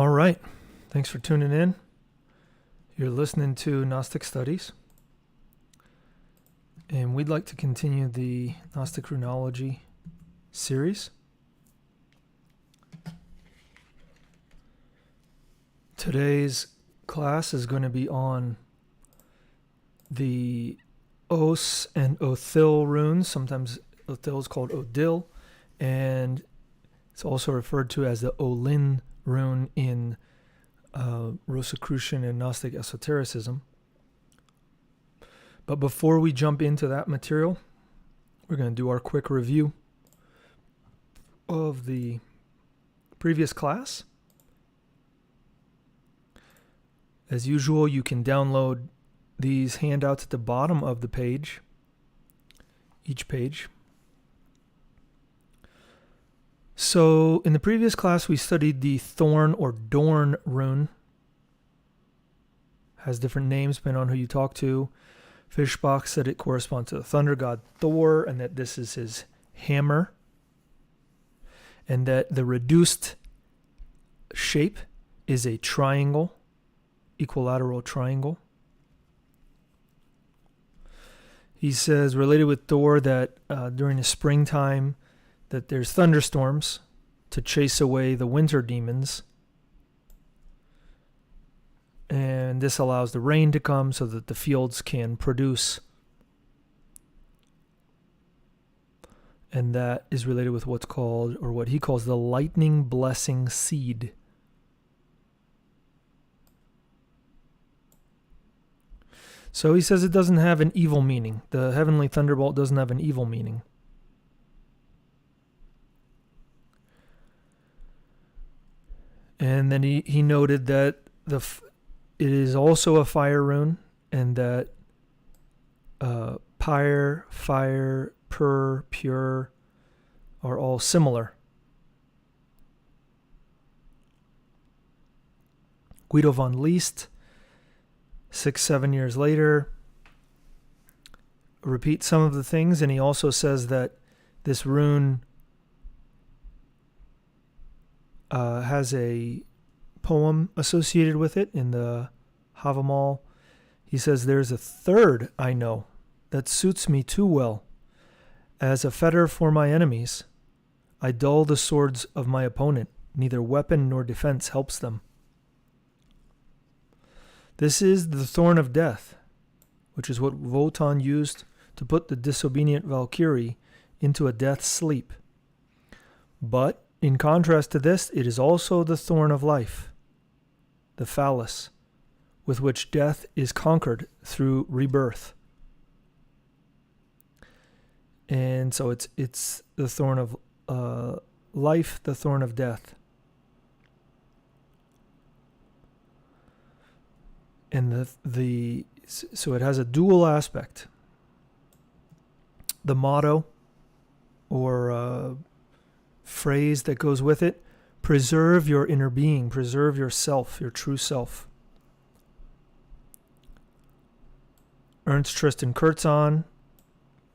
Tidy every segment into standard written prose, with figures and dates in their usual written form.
All right. Thanks for tuning in. You're listening to Gnostic Studies. And we'd like to continue the Gnostic Runology series. Today's class is going to be on the Os and Othil runes. Sometimes Othil is called Odil, and it's also referred to as the Olin rune in Rosicrucian and Gnostic esotericism. But before we jump into that material, we're going to do our quick review of the previous class. As usual, you can download these handouts at the bottom of the page, each page. So in the previous class, we studied the Thorn or Dorn rune. Has different names depending on who you talk to. Fischbach said it corresponds to the thunder god Thor, and that this is his hammer, and that the reduced shape is a triangle, equilateral triangle. He says, related with Thor, that during the springtime, that there's thunderstorms to chase away the winter demons. And this allows the rain to come so that the fields can produce. And that is related with what's called, or what he calls, the lightning blessing seed. So he says it doesn't have an evil meaning. The heavenly thunderbolt doesn't have an evil meaning. And then he noted that it is also a fire rune, and that pyre, fire, pure are all similar. Guido von Leest, 6-7 years later, repeats some of the things, and he also says that this rune has a poem associated with it in the Havamal. He says, "There's a third I know that suits me too well. As a fetter for my enemies, I dull the swords of my opponent. Neither weapon nor defense helps them. This is the thorn of death, which is what Wotan used to put the disobedient Valkyrie into a death sleep. But in contrast to this, it is also the thorn of life, the phallus, with which death is conquered through rebirth." And so it's the thorn of life, the thorn of death. And so it has a dual aspect. The motto, or phrase that goes with it: preserve your inner being, preserve yourself, your true self. Ernst Tristan Kurtzahn,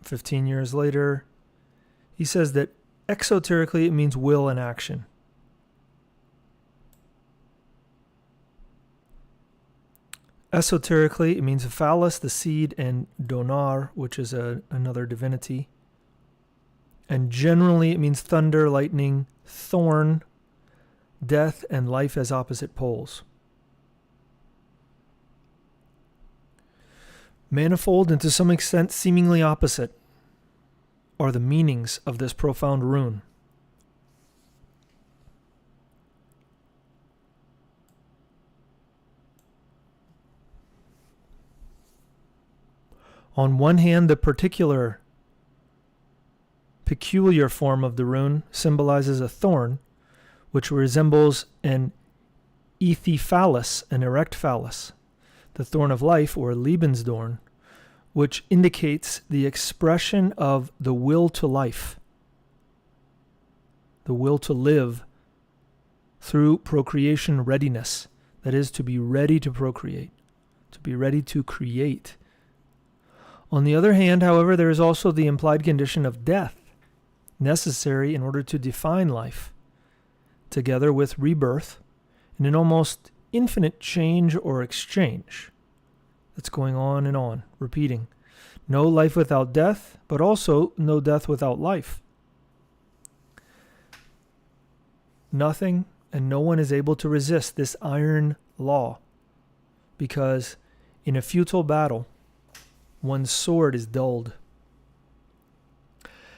15 years later, he says that exoterically it means will and action. Esoterically, it means a phallus, the seed, and donar, which is another divinity. And generally, it means thunder, lightning, thorn, death, and life as opposite poles. Manifold and to some extent seemingly opposite are the meanings of this profound rune. On one hand, the peculiar form of the rune symbolizes a thorn, which resembles an epiphallus, an erect phallus, the thorn of life, or Lebensdorn, which indicates the expression of the will to life, the will to live through procreation readiness, that is, to be ready to procreate, to be ready to create. On the other hand, however, there is also the implied condition of death, necessary in order to define life, together with rebirth in an almost infinite change or exchange that's going on and on, repeating. No life without death, but also no death without life. Nothing and no one is able to resist this iron law, because in a futile battle, one's sword is dulled.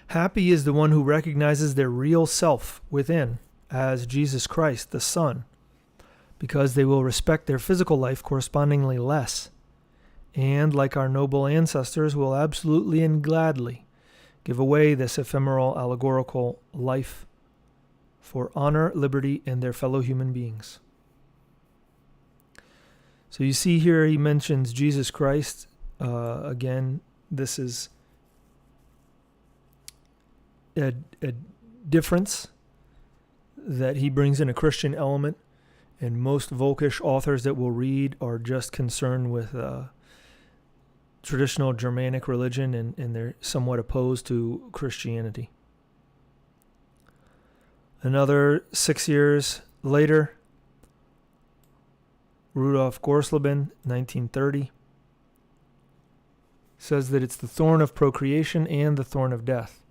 Happy is the one who recognizes their real self within as Jesus Christ, the Son, because they will respect their physical life correspondingly less, and, like our noble ancestors, will absolutely and gladly give away this ephemeral allegorical life for honor, liberty, and their fellow human beings. So you see here he mentions Jesus Christ. Again, this is a difference that he brings in a Christian element, and most Volkish authors that we'll read are just concerned with traditional Germanic religion, and they're somewhat opposed to Christianity. Another 6 years later, Rudolf Gorsleben, 1930, says that it's the thorn of procreation and the thorn of death.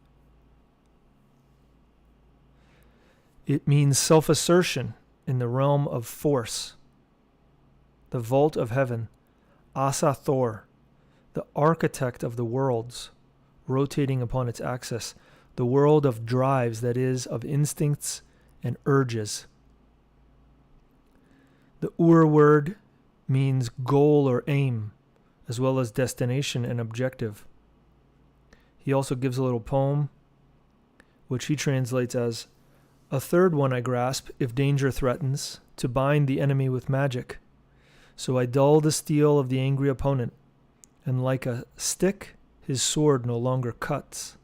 It means self-assertion in the realm of force. The vault of heaven, Asa Thor, the architect of the worlds, rotating upon its axis, the world of drives, that is, of instincts and urges. The Ur word means goal or aim, as well as destination and objective. He also gives a little poem, which he translates as, "A third one I grasp, if danger threatens, to bind the enemy with magic. So I dull the steel of the angry opponent, and like a stick, his sword no longer cuts."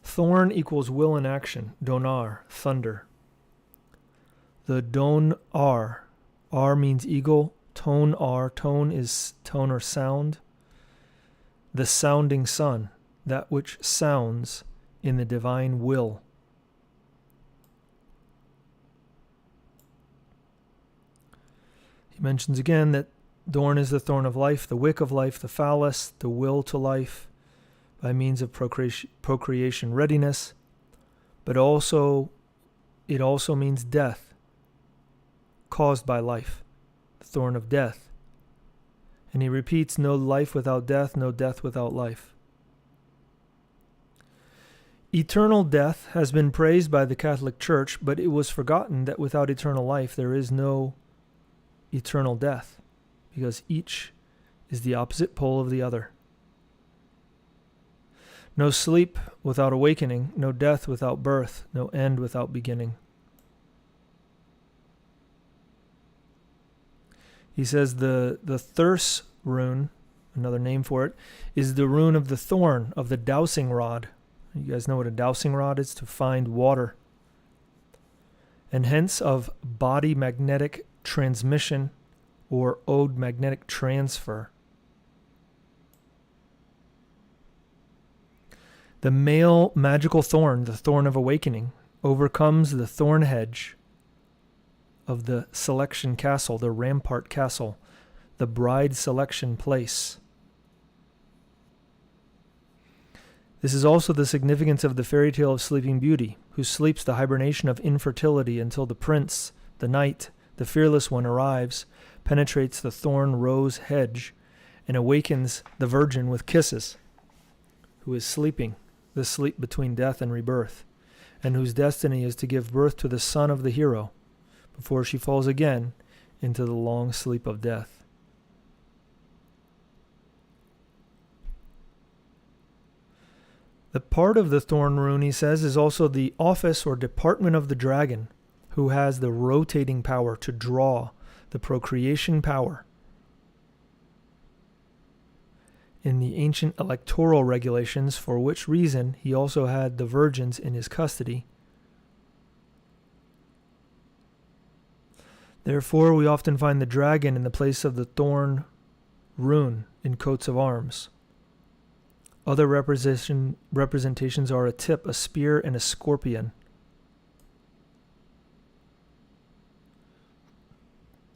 Thorn equals will in action, donar, thunder. The don-ar, ar means eagle, tone-ar, tone is tone or sound. The sounding sun, that which sounds in the divine will. He mentions again that Dorn is the thorn of life, the wick of life, the phallus, the will to life, by means of procreation readiness, but also it also means death caused by life, the thorn of death. And he repeats, no life without death, no death without life. Eternal death has been praised by the Catholic Church, but it was forgotten that without eternal life there is no eternal death, because each is the opposite pole of the other. No sleep without awakening, no death without birth, no end without beginning. He says the thirst rune, another name for it, is the rune of the thorn, of the dowsing rod. You guys know what a dowsing rod is? To find water. And hence of body magnetic transmission, or ode magnetic transfer. The male magical thorn, the thorn of awakening, overcomes the thorn hedge of the selection castle, the rampart castle, the bride selection place. This is also the significance of the fairy tale of Sleeping Beauty, who sleeps the hibernation of infertility until the prince, the knight, the fearless one arrives, penetrates the thorn rose hedge, and awakens the virgin with kisses, who is sleeping the sleep between death and rebirth, and whose destiny is to give birth to the son of the hero, before she falls again into the long sleep of death. The part of the thorn rune, he says, is also the office or department of the dragon, who has the rotating power to draw, the procreation power. In the ancient electoral regulations, for which reason he also had the virgins in his custody. Therefore, we often find the dragon in the place of the thorn rune in coats of arms. Other representations are a tip, a spear, and a scorpion.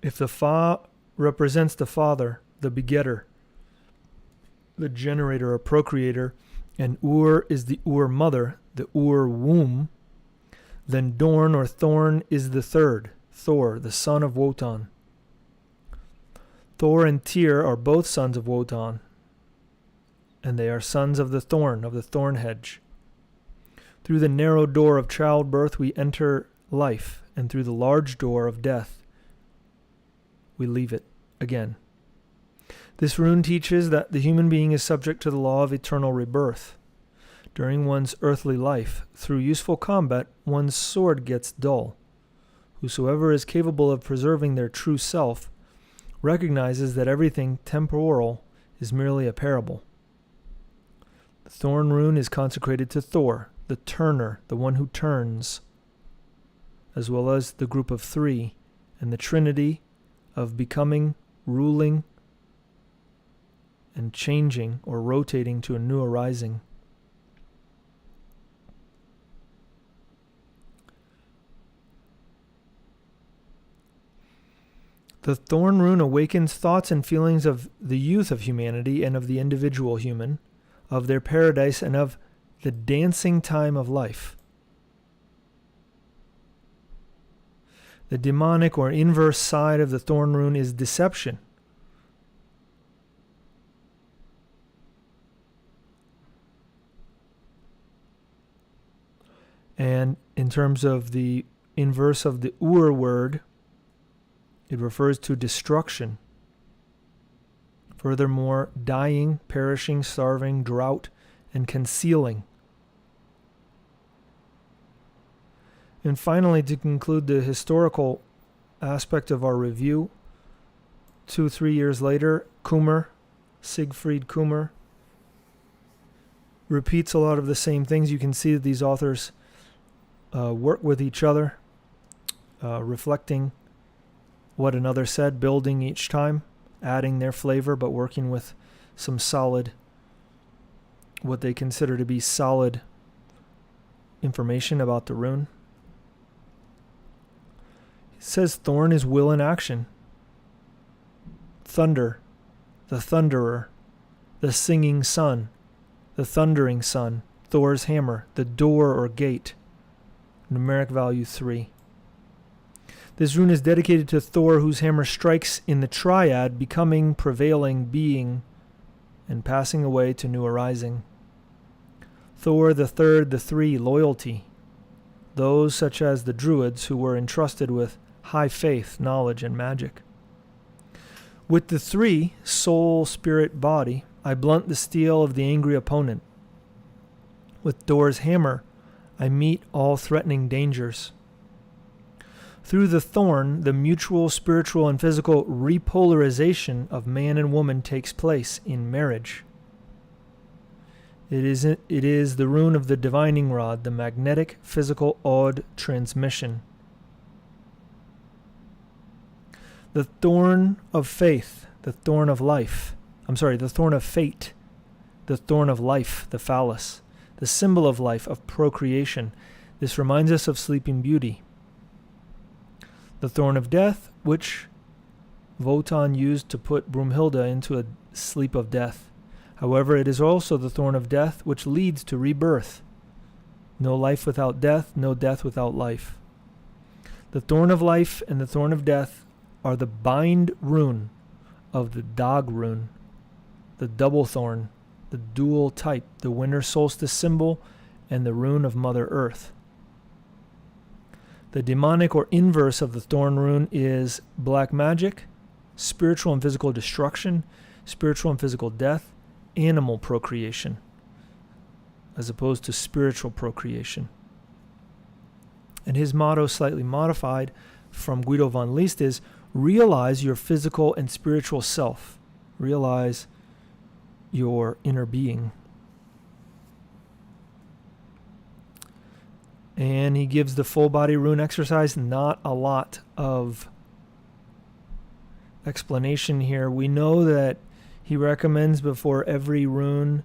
If the Fa represents the father, the begetter, the generator or procreator, and Ur is the Ur mother, the Ur womb, then Dorn or Thorn is the third, Thor, the son of Wotan. Thor and Tyr are both sons of Wotan, and they are sons of the thorn hedge. Through the narrow door of childbirth we enter life, and through the large door of death we leave it again. This rune teaches that the human being is subject to the law of eternal rebirth. During one's earthly life, through useful combat, one's sword gets dull. Whosoever is capable of preserving their true self recognizes that everything temporal is merely a parable. The Thorn rune is consecrated to Thor, the turner, the one who turns, as well as the group of three and the trinity of becoming, ruling, and changing or rotating to a new arising. The Thorn rune awakens thoughts and feelings of the youth of humanity and of the individual human, of their paradise and of the dancing time of life. The demonic or inverse side of the Thorn rune is deception. And in terms of the inverse of the Ur word, it refers to destruction. Furthermore, dying, perishing, starving, drought, and concealing. And finally, to conclude the historical aspect of our review, 2-3 years later, Kummer, Siegfried Kummer, repeats a lot of the same things. You can see that these authors work with each other, reflecting what another said, building each time, adding their flavor, but working with some solid, what they consider to be solid information about the rune. It says Thorn is will in action. Thunder, the thunderer, the singing sun, the thundering sun, Thor's hammer, the door or gate. Numeric value 3. This rune is dedicated to Thor, whose hammer strikes in the triad, becoming, prevailing, being, and passing away to new arising. Thor, the third, the three, loyalty. Those such as the Druids who were entrusted with high faith, knowledge, and magic. With the three, soul, spirit, body, I blunt the steel of the angry opponent. With Thor's hammer, I meet all threatening dangers. Through the thorn, the mutual spiritual and physical repolarization of man and woman takes place in marriage. It is the rune of the divining rod, the magnetic physical odd transmission. The thorn of faith, the thorn of life. The thorn of fate, the thorn of life, the phallus, the symbol of life, of procreation. This reminds us of Sleeping Beauty. The thorn of death, which Wotan used to put Brunhilde into a sleep of death. However, it is also the thorn of death which leads to rebirth. No life without death, no death without life. The thorn of life and the thorn of death are the bind rune of the Dag rune, the double thorn, the dual type, the winter solstice symbol, and the rune of Mother Earth. The demonic or inverse of the Thorn rune is black magic, spiritual and physical destruction, spiritual and physical death, animal procreation, as opposed to spiritual procreation. And his motto, slightly modified from Guido von List, is realize your physical and spiritual self. Realize your inner being. And he gives the full body rune exercise. Not a lot of explanation here. We know that he recommends before every rune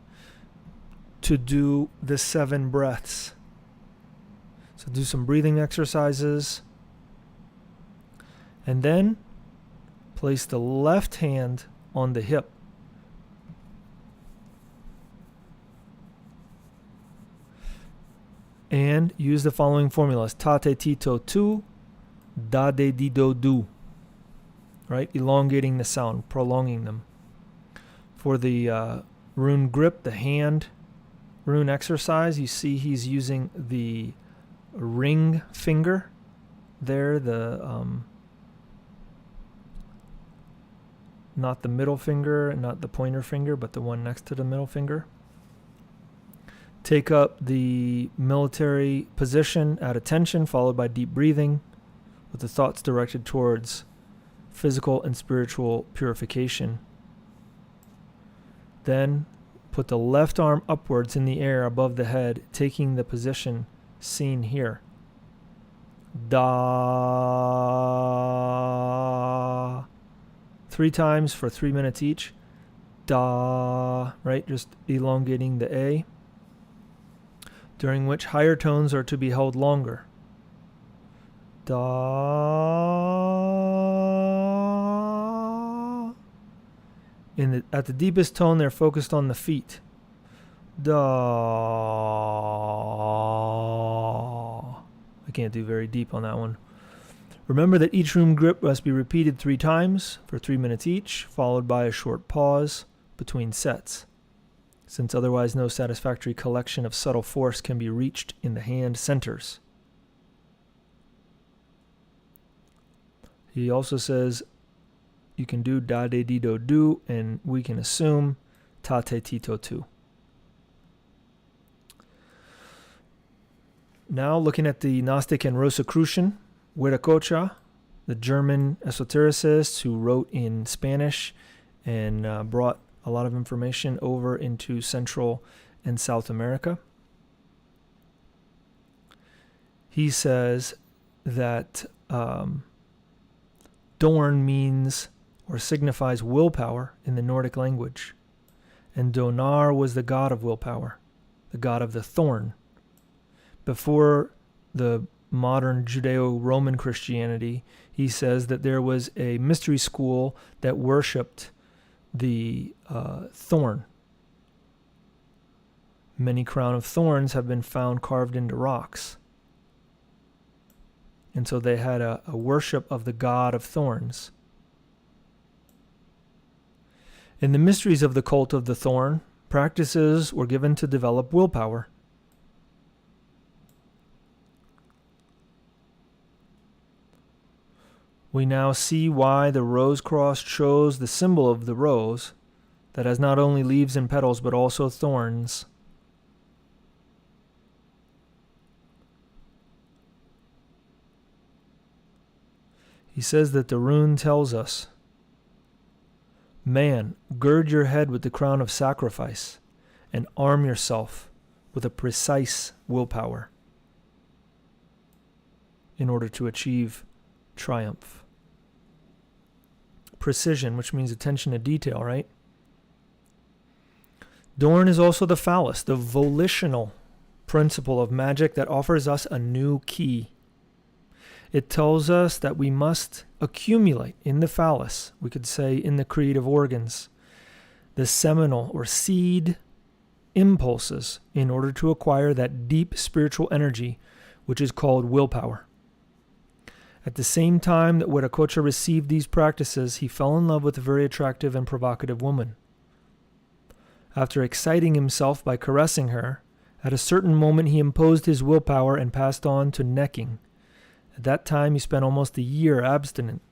to do the 7 breaths. So do some breathing exercises. And then Place the left hand on the hip. And use the following formulas. Tate tito tu, dade dido du. Right? Elongating the sound, prolonging them. For the rune grip, the hand rune exercise, you see he's using the ring finger there, not the middle finger, not the pointer finger, but the one next to the middle finger. Take up the military position at attention, followed by deep breathing, with the thoughts directed towards physical and spiritual purification. Then put the left arm upwards in the air above the head, taking the position seen here. Da. 3 times for 3 minutes each. Da. Right? Just elongating the A. During which higher tones are to be held longer. Da. At the deepest tone, they're focused on the feet. Da. I can't do very deep on that one. Remember that each rune grip must be repeated 3 times for 3 minutes each, followed by a short pause between sets, since otherwise no satisfactory collection of subtle force can be reached in the hand centers. He also says you can do da de di do do, and we can assume ta te tito tu. Now looking at the Gnostic and Rosicrucian, Huiracocha, the German esotericist who wrote in Spanish and brought a lot of information over into Central and South America. He says that Dorn means or signifies willpower in the Nordic language, and Donar was the god of willpower, the god of the Thorn. Before the modern Judeo-Roman Christianity, he says that there was a mystery school that worshipped the Thorn. Many crown of thorns have been found carved into rocks. And so they had a worship of the god of thorns. In the mysteries of the cult of the Thorn, practices were given to develop willpower. We now see why the rose cross chose the symbol of the rose that has not only leaves and petals but also thorns. He says that the rune tells us, man, gird your head with the crown of sacrifice and arm yourself with a precise willpower in order to achieve triumph. Precision, which means attention to detail, right? Dorn is also the phallus, the volitional principle of magic that offers us a new key. It tells us that we must accumulate in the phallus, we could say in the creative organs, the seminal or seed impulses in order to acquire that deep spiritual energy which is called willpower. At the same time that Huiracocha received these practices, he fell in love with a very attractive and provocative woman. After exciting himself by caressing her, at a certain moment he imposed his willpower and passed on to necking. At that time he spent almost a year abstinent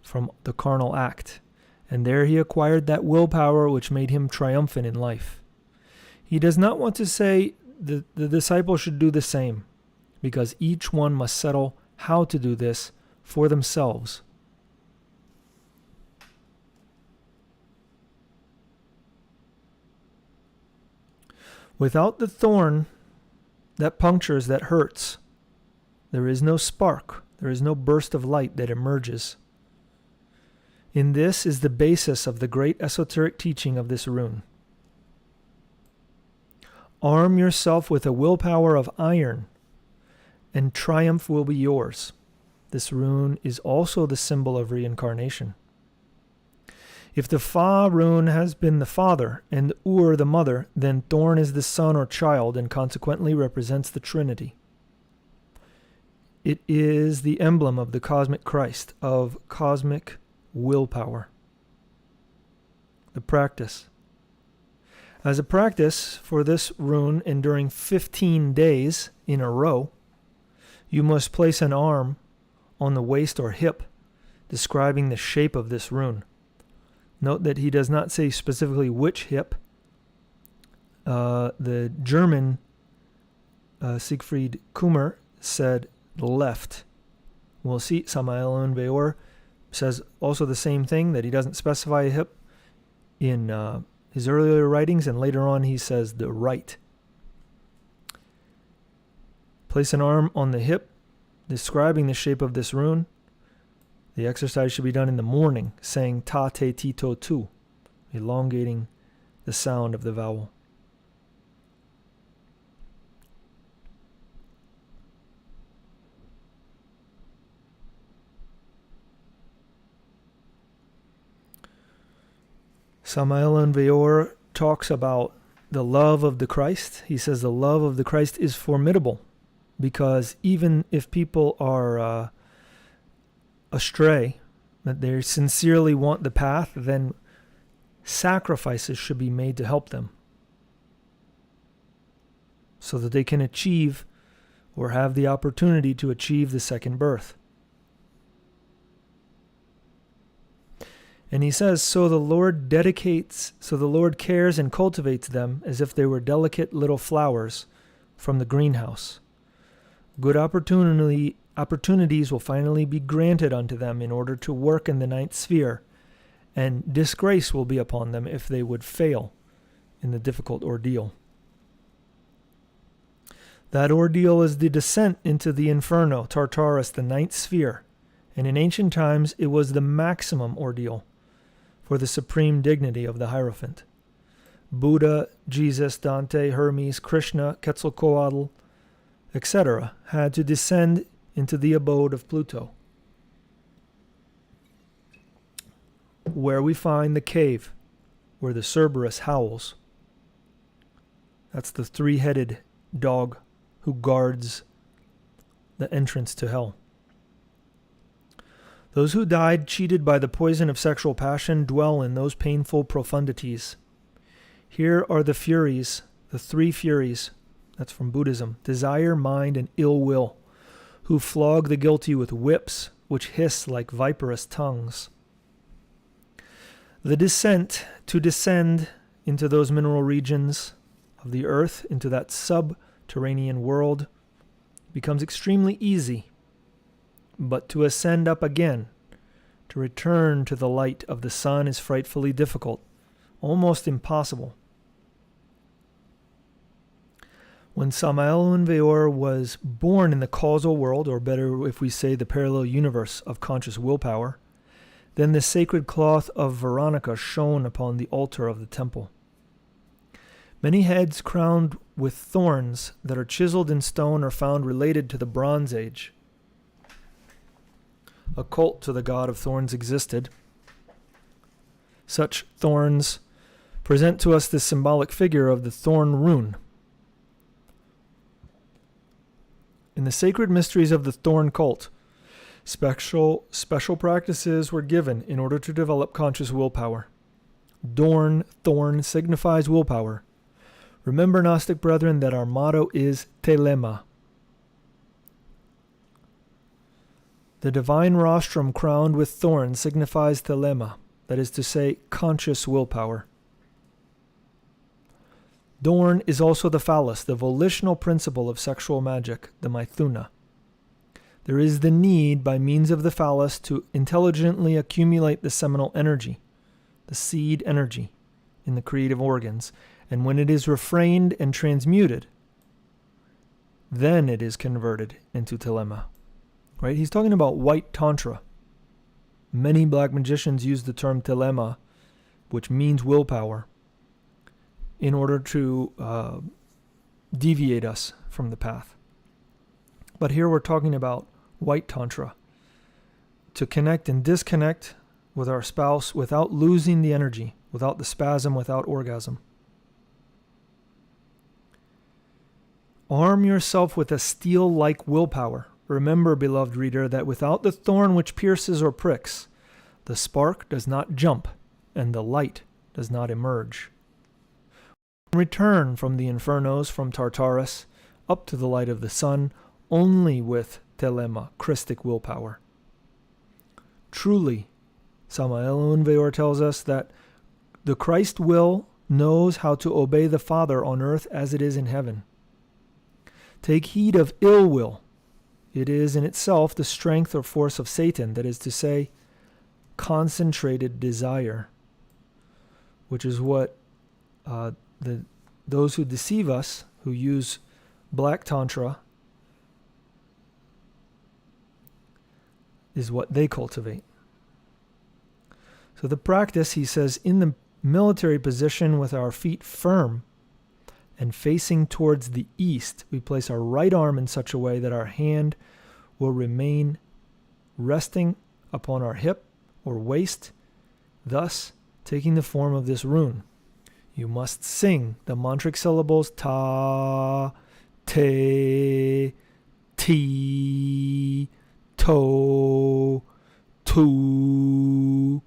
from the carnal act, and there he acquired that willpower which made him triumphant in life. He does not want to say the disciple should do the same, because each one must settle how to do this for themselves. Without the thorn that punctures, that hurts, there is no spark, there is no burst of light that emerges. In this is the basis of the great esoteric teaching of this rune. Arm yourself with a willpower of iron, and triumph will be yours. This rune is also the symbol of reincarnation. If the Fa rune has been the father and the Ur the mother, then Thorn is the son or child and consequently represents the Trinity. It is the emblem of the cosmic Christ, of cosmic willpower. The practice. As a practice for this rune enduring 15 days in a row, you must place an arm on the waist or hip, describing the shape of this rune. Note that he does not say specifically which hip. The German Siegfried Kummer said left. We'll see Samael and Weor says also the same thing, that he doesn't specify a hip in his earlier writings, and later on he says the right. Place an arm on the hip, describing the shape of this rune. The exercise should be done in the morning, saying ta te ti to tu, elongating the sound of the vowel. Samael and Weor talks about the love of the Christ. He says the love of the Christ is formidable, because even if people are astray, that they sincerely want the path, then sacrifices should be made to help them, so that they can achieve or have the opportunity to achieve the second birth. And he says, so the Lord cares and cultivates them as if they were delicate little flowers from the greenhouse. Good opportunities will finally be granted unto them in order to work in the ninth sphere, and disgrace will be upon them if they would fail in the difficult ordeal. That ordeal is the descent into the inferno, Tartarus, the ninth sphere, and in ancient times it was the maximum ordeal for the supreme dignity of the Hierophant. Buddha, Jesus, Dante, Hermes, Krishna, Quetzalcoatl, etc. had to descend into the abode of Pluto, where we find the cave where the Cerberus howls. That's the three-headed dog who guards the entrance to hell. Those who died cheated by the poison of sexual passion dwell in those painful profundities. Here are the furies, the three furies, that's from Buddhism, desire, mind, and ill will, who flog the guilty with whips which hiss like viperous tongues. The descent to descend into those mineral regions of the earth, into that subterranean world, becomes extremely easy. But to ascend up again, to return to the light of the sun, is frightfully difficult, almost impossible. When Samael and Weor was born in the causal world, or better if we say the parallel universe of conscious willpower, then the sacred cloth of Veronica shone upon the altar of the temple. Many heads crowned with thorns that are chiseled in stone are found related to the Bronze Age. A cult to the god of thorns existed. Such thorns present to us the symbolic figure of the Thorn rune. In the sacred mysteries of the Thorn cult, special practices were given in order to develop conscious willpower. Dorn, thorn, signifies willpower. Remember, Gnostic brethren, that our motto is telema. The divine rostrum crowned with thorns signifies telema, that is to say, conscious willpower. Dorn is also the phallus, the volitional principle of sexual magic, the Mithuna. There is the need, by means of the phallus, to intelligently accumulate the seminal energy, the seed energy, in the creative organs, and when it is refrained and transmuted, then it is converted into telema. Right? He's talking about white tantra. Many black magicians use the term telema, which means willpower, in order to deviate us from the path. But here we're talking about white tantra, to connect and disconnect with our spouse without losing the energy, without the spasm, without orgasm. Arm yourself with a steel-like willpower. Remember, beloved reader, that without the thorn which pierces or pricks, the spark does not jump, and the light does not emerge. Return from the infernos from Tartarus up to the light of the sun only with telema, Christic willpower. Truly, Samael and Weor tells us that the Christ will knows how to obey the Father on earth as it is in heaven. Take heed of ill will. It is in itself the strength or force of Satan, that is to say, concentrated desire, which is what those who deceive us, who use black tantra, is what they cultivate. So the practice, he says, in the military position with our feet firm and facing towards the east, we place our right arm in such a way that our hand will remain resting upon our hip or waist, thus taking the form of this rune. You must sing the mantric syllables ta, te, ti, to, tu,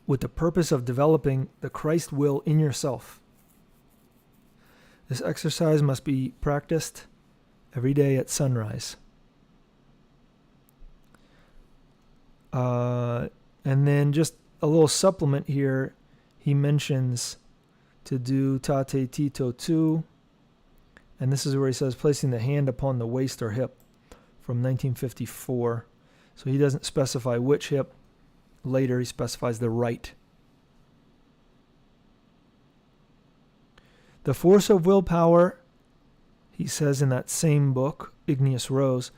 with the purpose of developing the Christ will in yourself. This exercise must be practiced every day at sunrise. And then just a little supplement here. He mentions to do ta te ti to tu. And this is where he says placing the hand upon the waist or hip from 1954. So he doesn't specify which hip. Later he specifies the right. The force of willpower, he says in that same book, Igneous Rose,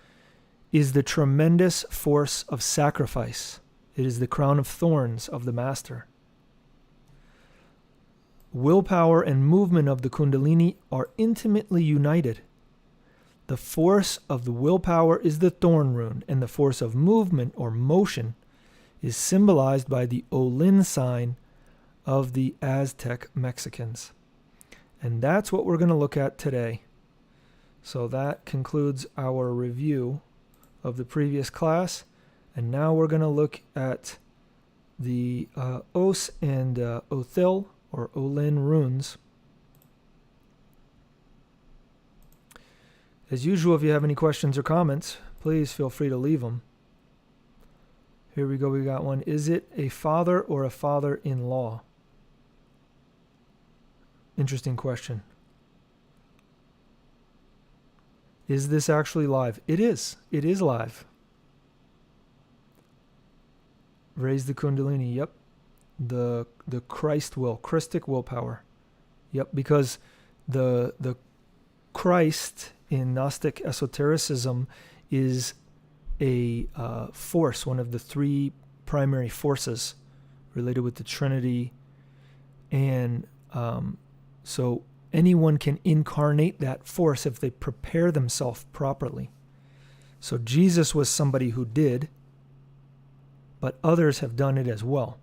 is the tremendous force of sacrifice. It is the crown of thorns of the master. Willpower and movement of the Kundalini are intimately united. The force of the willpower is the Thorn rune, and the force of movement or motion is symbolized by the Olin sign of the Aztec Mexicans. And that's what we're going to look at today. So that concludes our review of the previous class. And now we're going to look at the Os and Othil, or Olin runes. As usual, if you have any questions or comments, please feel free to leave them. Here we go, we got one. Is it a father or a father-in-law? Interesting question. Is this actually live? It is. It is live. Raise the Kundalini. Yep. The Christ will, Christic willpower. Yep, because the Christ in Gnostic esotericism is a force, one of the three primary forces related with the Trinity. And so anyone can incarnate that force if they prepare themselves properly. So Jesus was somebody who did, but others have done it as well.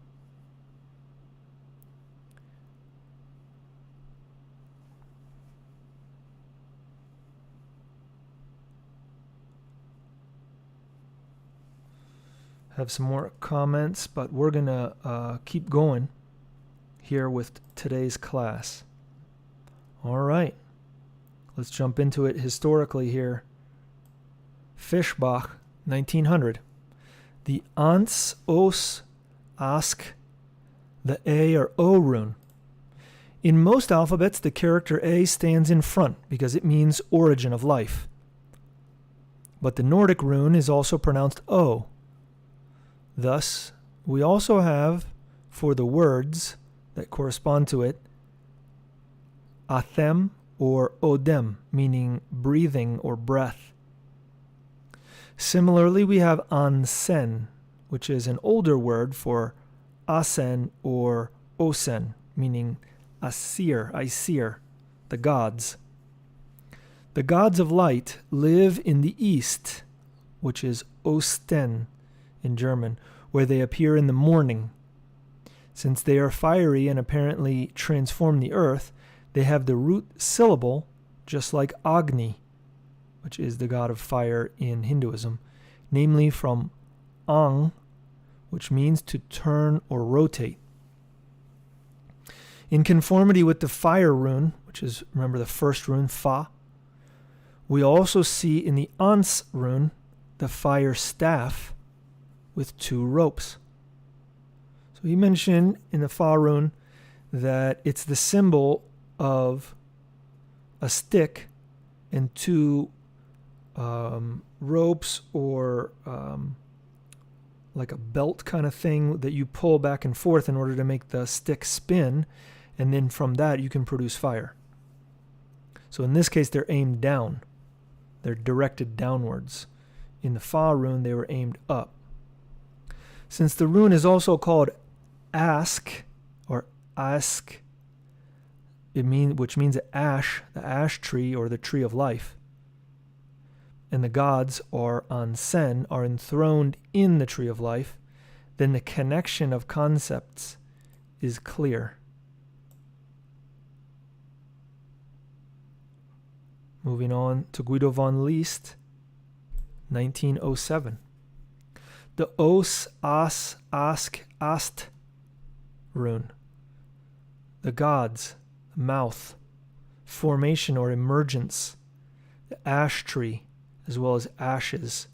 Have some more comments, but we're going to keep going here with today's class. All right. Let's jump into it historically here. Fischbach, 1900. The Ernst, Os, Aesc, the A or O-Rune. In most alphabets, the character A stands in front because it means origin of life. But the Nordic rune is also pronounced O. Thus, we also have, for the words that correspond to it, athem or odem, meaning breathing or breath. Similarly, we have ansen, which is an older word for asen or osen, meaning Aesir, the gods. The gods of light live in the east, which is Osten, in German, where they appear in the morning. Since they are fiery and apparently transform the earth, they have the root syllable, just like Agni, which is the god of fire in Hinduism, namely from Ang, which means to turn or rotate. In conformity with the fire rune, which is, remember, the first rune, Fa, we also see in the Ans rune the fire staff with 2 ropes. So he mentioned in the Fa rune that it's the symbol of a stick and 2 ropes, or like a belt kind of thing that you pull back and forth in order to make the stick spin, and then from that you can produce fire. So in this case they're aimed down. They're directed downwards. In the Fa rune they were aimed up. Since the rune is also called Aesc or Aesc, which means ash, the ash tree or the tree of life, and the gods or Ansen are enthroned in the tree of life, then the connection of concepts is clear. Moving on to Guido von List, 1907. The Os, As, Ask, Ast rune. The gods, the mouth, formation or emergence, the ash tree, as well as ashes.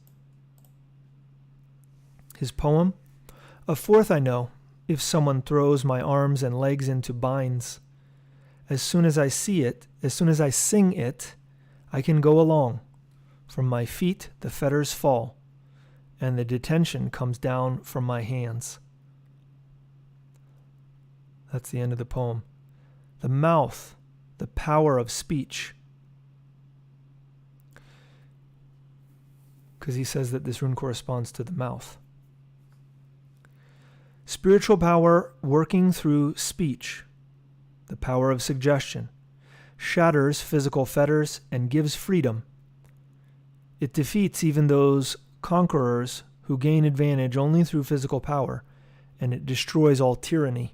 His poem, "A fourth I know, if someone throws my arms and legs into binds. As soon as I sing it, I can go along. From my feet the fetters fall, and the detention comes down from my hands." That's the end of the poem. The mouth, the power of speech. Because he says that this rune corresponds to the mouth. Spiritual power working through speech, the power of suggestion, shatters physical fetters and gives freedom. It defeats even those conquerors who gain advantage only through physical power, and it destroys all tyranny.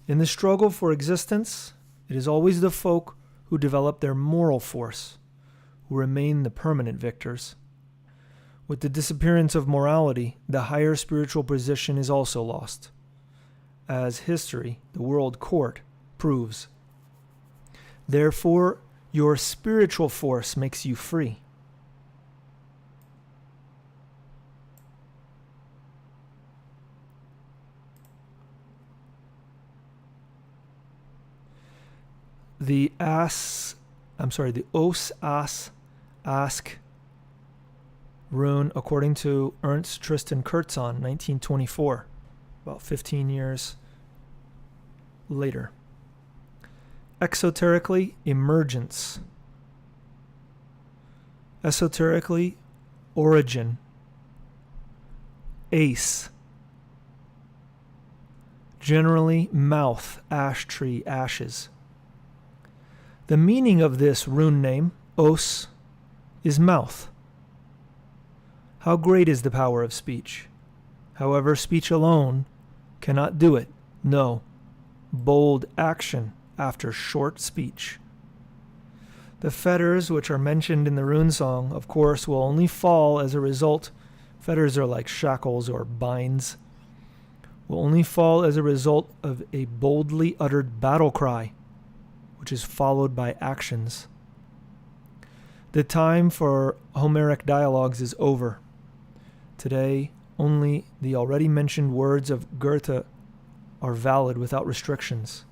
In the struggle for existence, it is always the folk who develop their moral force who remain the permanent victors. With the disappearance of morality, the higher spiritual position is also lost, as history, the world court, proves. Therefore, your spiritual force makes you free. The Os, As, Aesc rune, according to Ernst, Tristan, Kurtzahn, 1924, about 15 years later. Exoterically, emergence. Esoterically, origin. Ace. Generally, mouth, ash tree, ashes. The meaning of this rune name, Os, is mouth. How great is the power of speech? However, speech alone cannot do it. No, bold action after short speech. The fetters, which are mentioned in the rune song, of course, will only fall as a result. Fetters are like shackles or binds. Will only fall as a result of a boldly uttered battle cry, which is followed by actions. The time for Homeric dialogues is over. Today, only the already mentioned words of Goethe are valid without restrictions.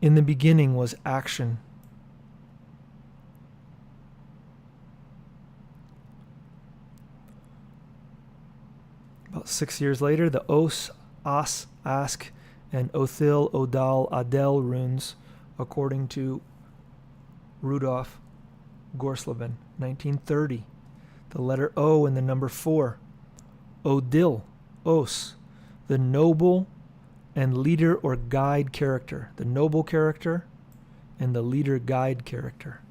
In the beginning was action. About 6 years later, the Os, As, Aesc, and Othil, Odal, Adel runes, according to Rudolf Gorsleben, 1930. The letter O and the number 4. Odil, Os, the noble and leader or guide character. The noble character and the leader guide character.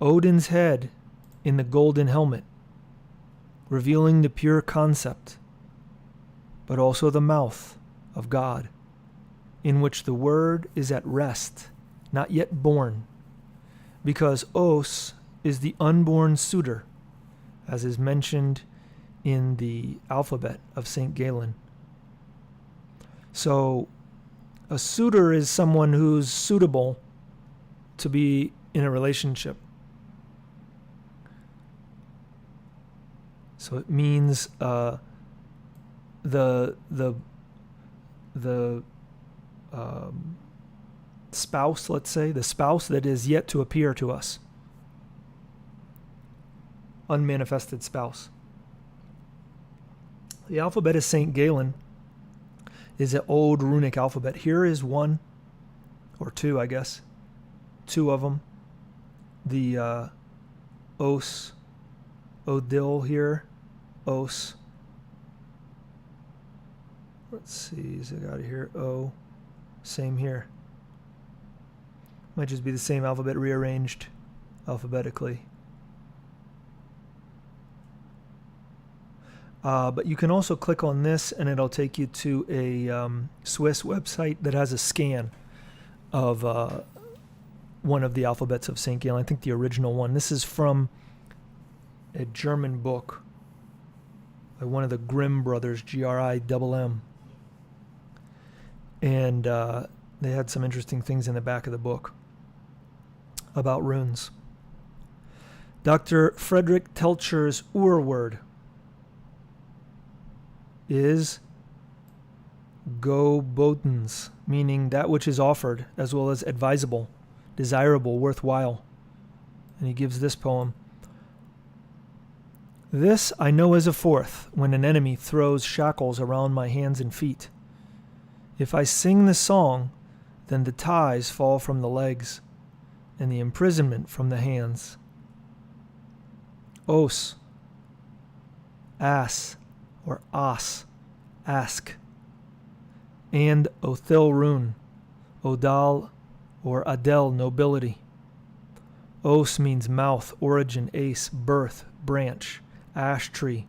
Odin's head in the golden helmet, revealing the pure concept, but also the mouth of God, in which the word is at rest, not yet born, because Os is the unborn suitor, as is mentioned in the alphabet of St. Galen. So, a suitor is someone who's suitable to be in a relationship. So it means the spouse, let's say, the spouse that is yet to appear to us. Unmanifested spouse. The alphabet of St. Galen is an old runic alphabet. Here is one, or two, I guess. Two of them. The Os, Odil here, Os. Let's see, is it out of here? O, same here. Might just be the same alphabet rearranged alphabetically. But you can also click on this and it'll take you to a Swiss website that has a scan of one of the alphabets of St. Galen. I think the original one. This is from a German book by one of the Grimm brothers, Grimm. And they had some interesting things in the back of the book about runes. Dr. Friedrich Telcher's Urword is Gobotens, meaning that which is offered, as well as advisable, desirable, worthwhile. And he gives this poem. This I know as a fourth, when an enemy throws shackles around my hands and feet. If I sing the song, then the ties fall from the legs, and the imprisonment from the hands. Os, ass, or as, ask, and Othil rune, Odal or Adel nobility. Os means mouth, origin, ace, birth, branch, ash tree,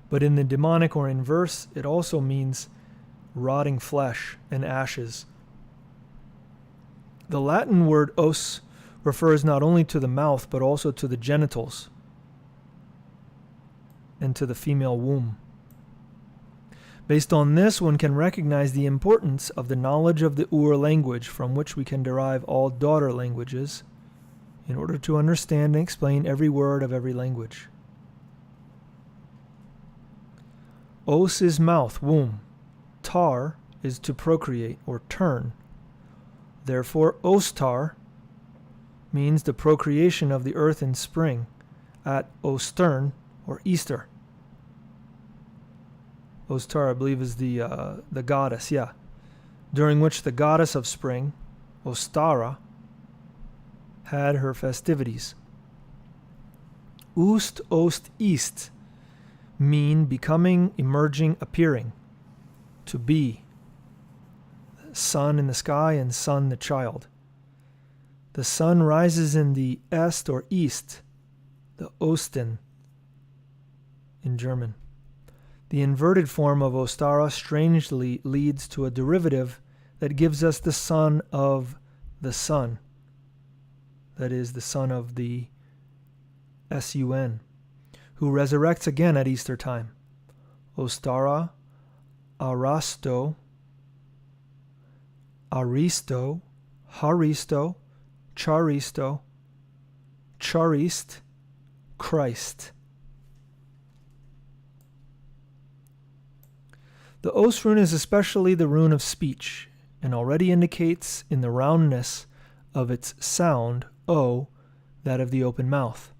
but in the demonic or inverse, it also means rotting flesh and ashes. The Latin word os refers not only to the mouth, but also to the genitals and to the female womb. Based on this, one can recognize the importance of the knowledge of the Ur language, from which we can derive all daughter languages, in order to understand and explain every word of every language. Os is mouth, womb. Tar is to procreate or turn. Therefore, Ostar means the procreation of the earth in spring at Ostern or Easter. Ostar, I believe, is the goddess, yeah. During which the goddess of spring, Ostara, had her festivities. Ust, Ost, East mean becoming, emerging, appearing, to be. Sun in the sky and sun the child. The sun rises in the Est or East, the Osten in German. The inverted form of Ostara strangely leads to a derivative that gives us the son of the sun. That is, the son of the Sun, who resurrects again at Easter time. Ostara, Arasto, Aristo, Haristo, Charisto, Charist, Christ. The Os rune is especially the rune of speech, and already indicates in the roundness of its sound, O, that of the open mouth.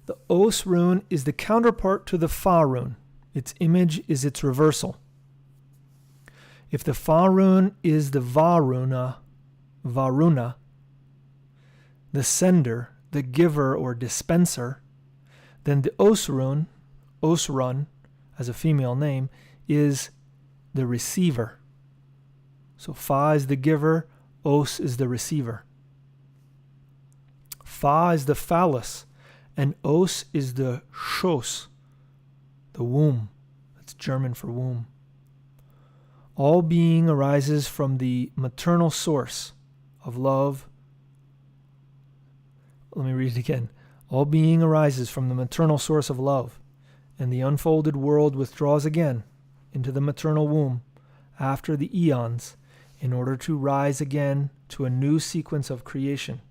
The Os rune is the counterpart to the Fa rune. Its image is its reversal. If the Fa rune is the Varuna, the sender, the giver or dispenser, then the Os rune, Osrun, as a female name, is the receiver. So Fa is the giver, Os is the receiver. Fa is the phallus, and Os is the Schoß, the womb. That's German for womb. All being arises from the maternal source of love. Let me read it again. All being arises from the maternal source of love, and the unfolded world withdraws again into the maternal womb after the eons in order to rise again to a new sequence of creation.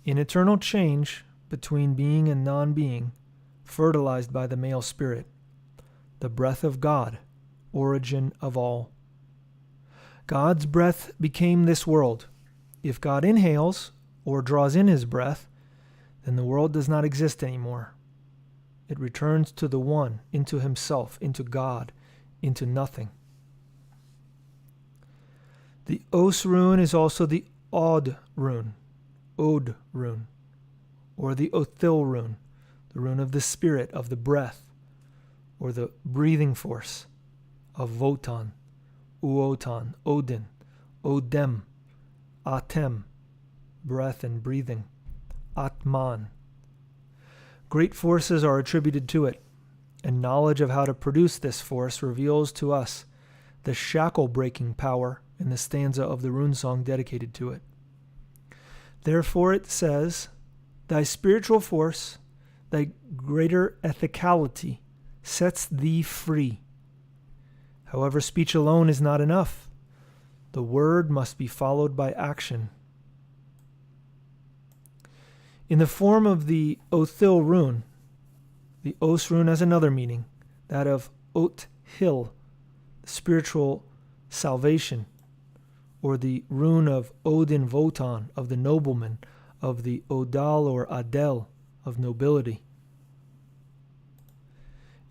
In eternal change between being and non-being, fertilized by the male spirit, the breath of God, origin of all. God's breath became this world. If God inhales or draws in his breath, then the world does not exist anymore. It returns to the one, into himself, into God, into nothing. The Os-Rune is also the Od-Rune, Od-Rune, or the Othil rune, the rune of the spirit, of the breath, or the breathing force of Wotan, Uotan, Odin, Odem, Atem, breath and breathing, Atman. Great forces are attributed to it, and knowledge of how to produce this force reveals to us the shackle-breaking power in the stanza of the rune song dedicated to it. Therefore it says, "Thy spiritual force, thy greater ethicality, sets thee free." However, speech alone is not enough. The word must be followed by action. In the form of the Othil rune, the Os-Rune has another meaning, that of Othil, spiritual salvation, or the rune of Odin Wotan, of the nobleman, of the Odal or Adel, of nobility.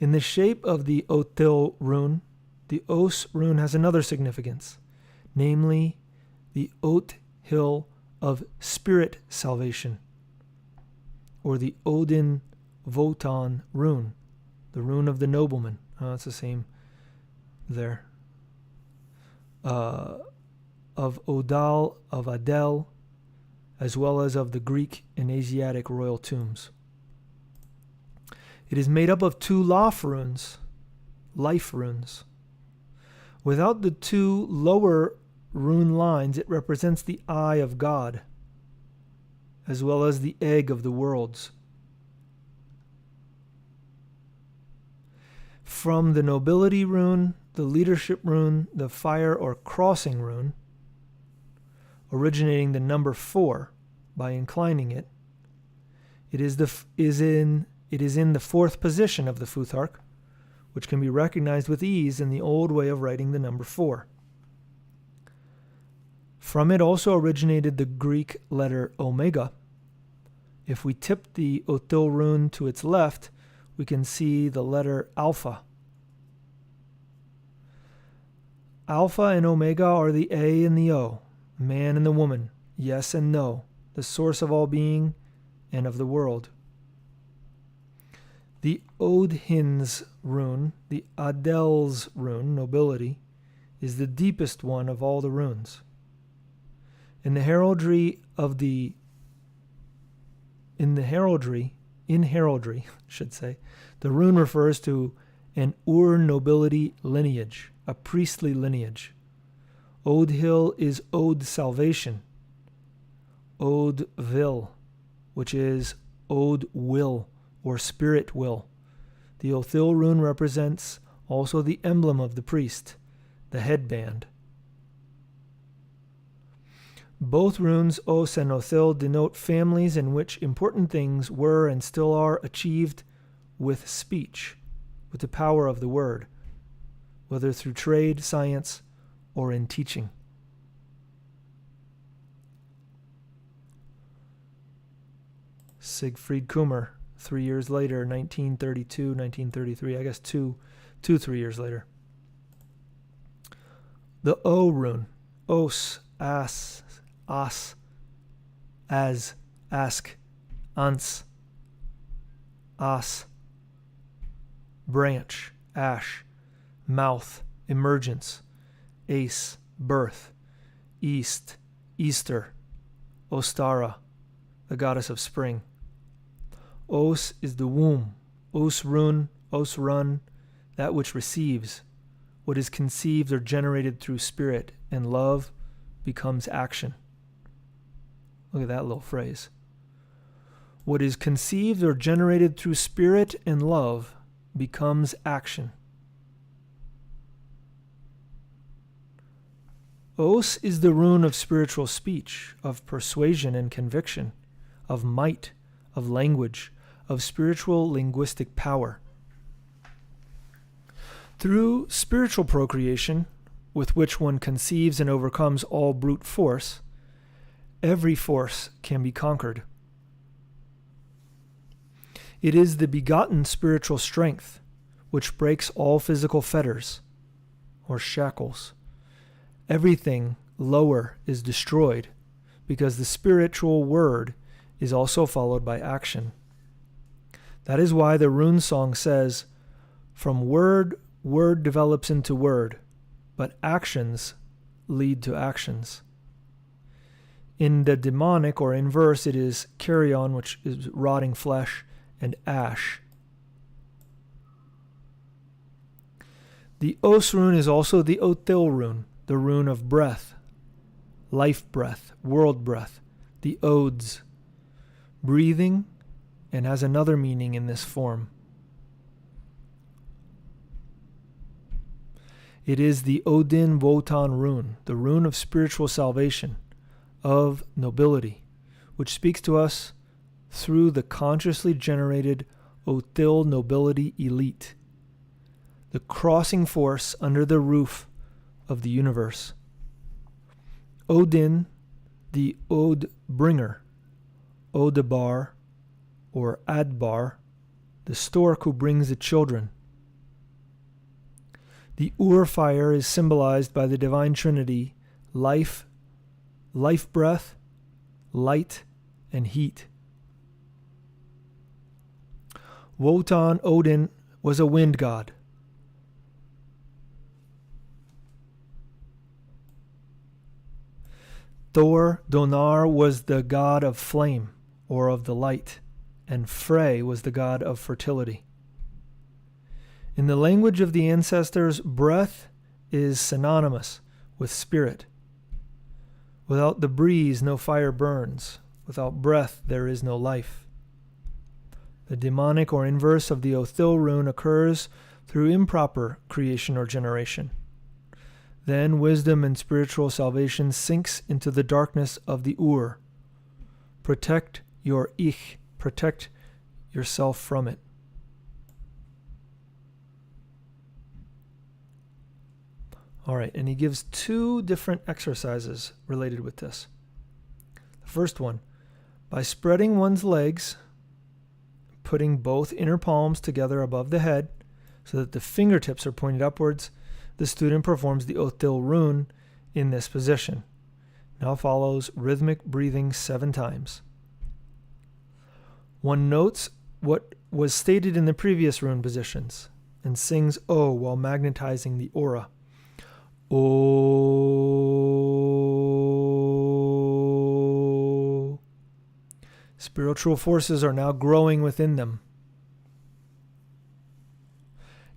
In the shape of the Othil rune, the Os-Rune has another significance, namely the Othil of spirit salvation, or the Odin Wotan rune, the rune of the nobleman. It's the same there. Of Odal, of Adel, as well as of the Greek and Asiatic royal tombs. It is made up of two life runes. Without the two lower rune lines, it represents the eye of God, as well as the egg of the worlds. From the nobility rune, the leadership rune, the fire or crossing rune, originating the number 4 by inclining it, it is in the fourth position of the Futhark, which can be recognized with ease in the old way of writing the number 4. From it also originated the Greek letter omega. If we tip the Othil rune to its left, we can see the letter alpha. Alpha and omega are the A and the O, man and the woman, yes and no, the source of all being and of the world. The Odhin's rune, the Adel's rune, nobility, is the deepest one of all the runes. In heraldry, the rune refers to an nobility lineage, a priestly lineage. Odil is Ode salvation. Odil, which is Ode will, or spirit will. The Othil rune represents also the emblem of the priest, the headband. Both runes, Os and Othil, denote families in which important things were and still are achieved with speech, with the power of the word, whether through trade, science, or in teaching. Siegfried Kummer, 3 years later, 1932, 1933, I guess 3 years later. The O-Rune, Os, As, As, Ask, Ans, As, branch, ash, mouth, emergence, ace, birth, east, Easter, Ostara, the goddess of spring. Os is the womb. O-Rune, O-Rune, that which receives. What is conceived or generated through spirit and love becomes action. Look at that little phrase. What is conceived or generated through spirit and love becomes action. Os is the rune of spiritual speech, of persuasion and conviction, of might, of language, of spiritual linguistic power. Through spiritual procreation, with which one conceives and overcomes all brute force, every force can be conquered. It is the begotten spiritual strength which breaks all physical fetters or shackles. Everything lower is destroyed because the spiritual word is also followed by action. That is why the rune song says, "From word, word develops into word, but actions lead to actions." In the demonic or inverse, it is carrion, which is rotting flesh, and ash. The Os rune is also the Othil rune, the rune of breath, life breath, world breath, the odes, breathing, and has another meaning in this form. It is the Odin Wotan rune, the rune of spiritual salvation, of nobility, which speaks to us through the consciously generated Othil nobility elite, the crossing force under the roof of the universe. Odin, the Ode bringer, Odebar, or Adbar, the stork who brings the children. The fire is symbolized by the divine trinity, life, life breath, light, and heat. Wotan Odin was a wind god. Thor Donar was the god of flame, or of the light, and Frey was the god of fertility. In the language of the ancestors, breath is synonymous with spirit. Without the breeze, no fire burns. Without breath, there is no life. The demonic or inverse of the Othil rune occurs through improper creation or generation. Then wisdom and spiritual salvation sinks into the darkness of the Protect your ich, protect yourself from it. All right, and he gives two different exercises related with this. The first one, by spreading one's legs, putting both inner palms together above the head so that the fingertips are pointed upwards, the student performs the Othil rune in this position. Now follows rhythmic breathing 7 times. One notes what was stated in the previous rune positions and sings O while magnetizing the aura. O. Spiritual forces are now growing within them,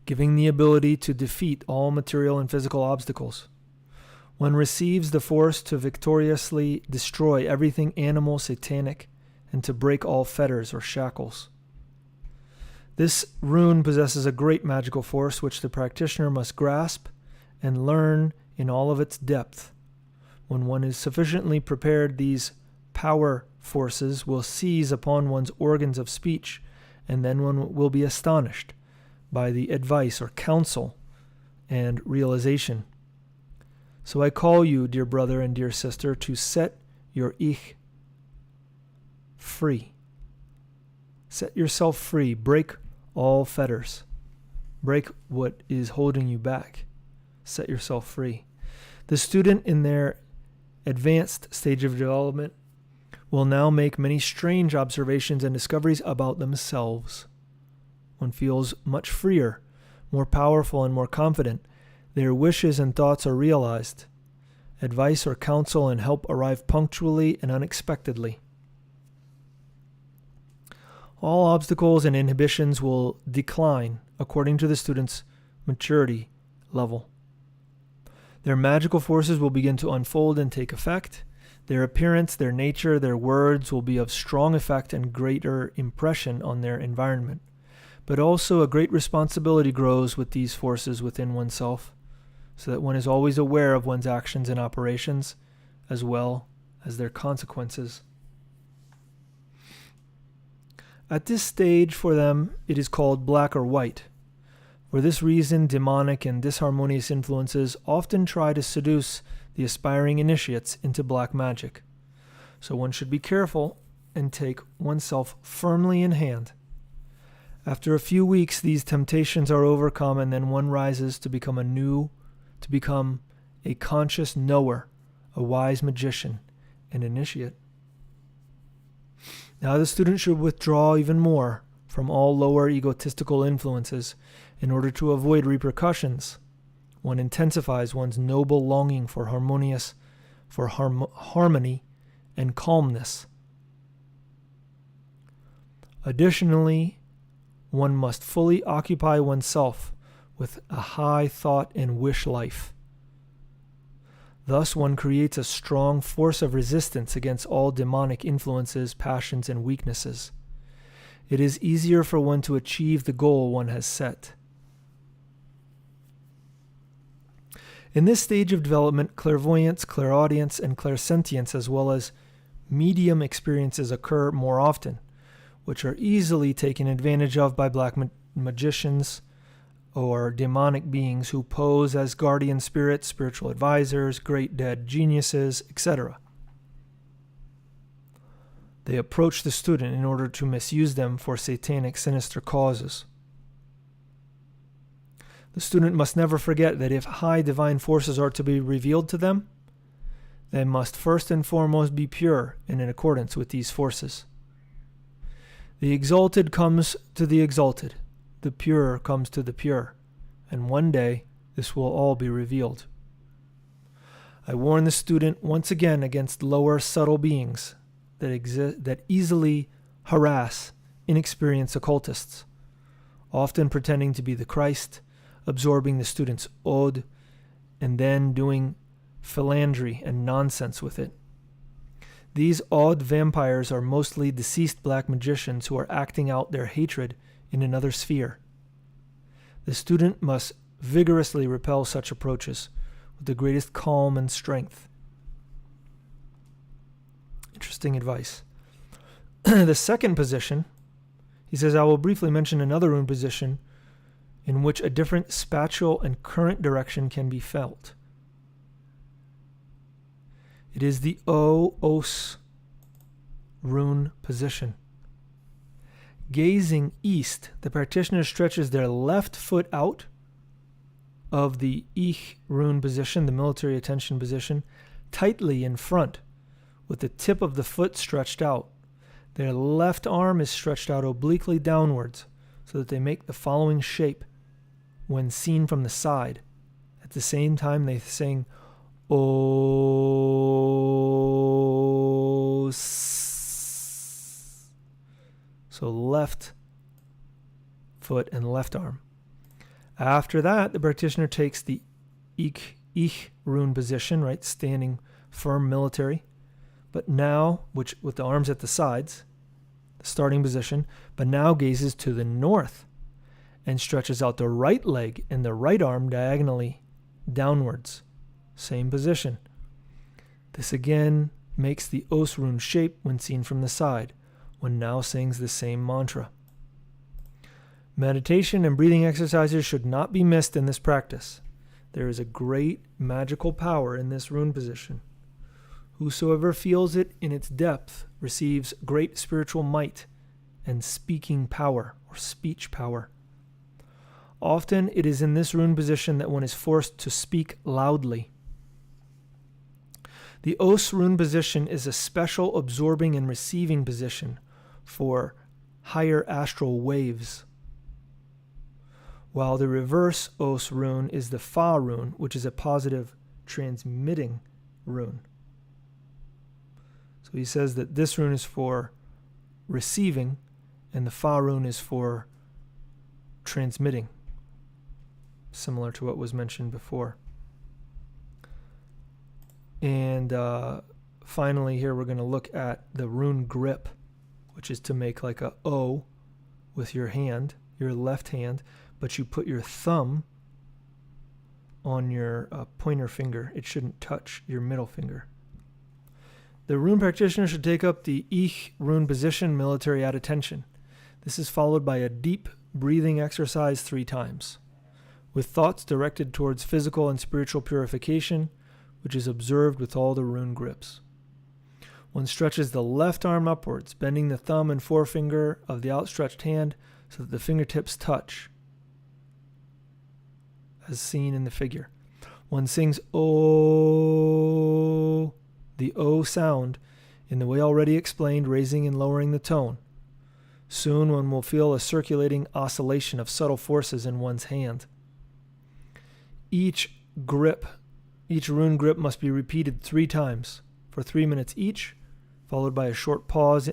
giving the ability to defeat all material and physical obstacles. One receives the force to victoriously destroy everything animal, satanic, and to break all fetters or shackles. This rune possesses a great magical force which the practitioner must grasp and learn in all of its depth. When one is sufficiently prepared, these power forces will seize upon one's organs of speech, and then one will be astonished by the advice or counsel and realization. So I call you, dear brother and dear sister, to set your ich free. Set yourself free. Break all fetters. Break what is holding you back. Set yourself free. The student in their advanced stage of development will now make many strange observations and discoveries about themselves. One feels much freer, more powerful, and more confident. Their wishes and thoughts are realized. Advice or counsel and help arrive punctually and unexpectedly. All obstacles and inhibitions will decline according to the student's maturity level. Their magical forces will begin to unfold and take effect. Their appearance, their nature, their words will be of strong effect and greater impression on their environment. But also a great responsibility grows with these forces within oneself, so that one is always aware of one's actions and operations, as well as their consequences. At this stage for them, it is called black or white. For this reason, demonic and disharmonious influences often try to seduce the aspiring initiates into black magic. So one should be careful and take oneself firmly in hand. After a few weeks, these temptations are overcome, and then one rises to become a conscious knower, a wise magician, an initiate. Now the student should withdraw even more from all lower egotistical influences in order to avoid repercussions. One intensifies one's noble longing for harmony and calmness. Additionally, one must fully occupy oneself with a high thought and wish life. Thus one creates a strong force of resistance against all demonic influences, passions, and weaknesses. It is easier for one to achieve the goal one has set. In this stage of development, clairvoyance, clairaudience, and clairsentience, as well as medium experiences, occur more often, which are easily taken advantage of by black magicians or demonic beings who pose as guardian spirits, spiritual advisors, great dead geniuses, etc. They approach the student in order to misuse them for satanic sinister causes. The student must never forget that if high divine forces are to be revealed to them, they must first and foremost be pure and in accordance with these forces. The exalted comes to the exalted, the pure comes to the pure, and one day this will all be revealed. I warn the student once again against lower subtle beings that easily harass inexperienced occultists, often pretending to be the Christ, absorbing the student's Od, and then doing philandry and nonsense with it. These odd vampires are mostly deceased black magicians who are acting out their hatred in another sphere. The student must vigorously repel such approaches with the greatest calm and strength. Interesting advice. The second position, he says, I will briefly mention another rune position in which a different spatial and current direction can be felt. It is the O-Os rune position. Gazing east, the practitioner stretches their left foot out of the Ich rune position, the military attention position, tightly in front, with the tip of the foot stretched out. Their left arm is stretched out obliquely downwards, so that they make the following shape when seen from the side. At the same time, they sing O. So left foot and left arm. After that, the practitioner takes the Ich rune position, right, standing firm military, but now, which with the arms at the sides, the starting position, but now gazes to the north and stretches out the right leg and the right arm diagonally downwards. Same position. This again makes the Os rune shape when seen from the side. One now sings the same mantra. Meditation and breathing exercises should not be missed in this practice. There is a great magical power in this rune position. Whosoever feels it in its depth receives great spiritual might and speaking power or speech power. Often it is in this rune position that one is forced to speak loudly. The Os rune position is a special absorbing and receiving position for higher astral waves, while the reverse Os rune is the Fa rune, which is a positive transmitting rune. So he says that this rune is for receiving and the Fa-Rune is for transmitting, similar to what was mentioned before. And finally here we're going to look at the rune grip, which is to make like a O with your hand, your left hand, but you put your thumb on your pointer finger. It shouldn't touch your middle finger. The rune practitioner should take up the Ich rune position, military at attention. This is followed by a deep breathing exercise 3 times, with thoughts directed towards physical and spiritual purification, which is observed with all the rune grips. One stretches the left arm upwards, bending the thumb and forefinger of the outstretched hand so that the fingertips touch, as seen in the figure. One sings O, the O sound, in the way already explained, raising and lowering the tone. Soon one will feel a circulating oscillation of subtle forces in one's hand. Each rune grip must be repeated 3 times for 3 minutes each, followed by a short pause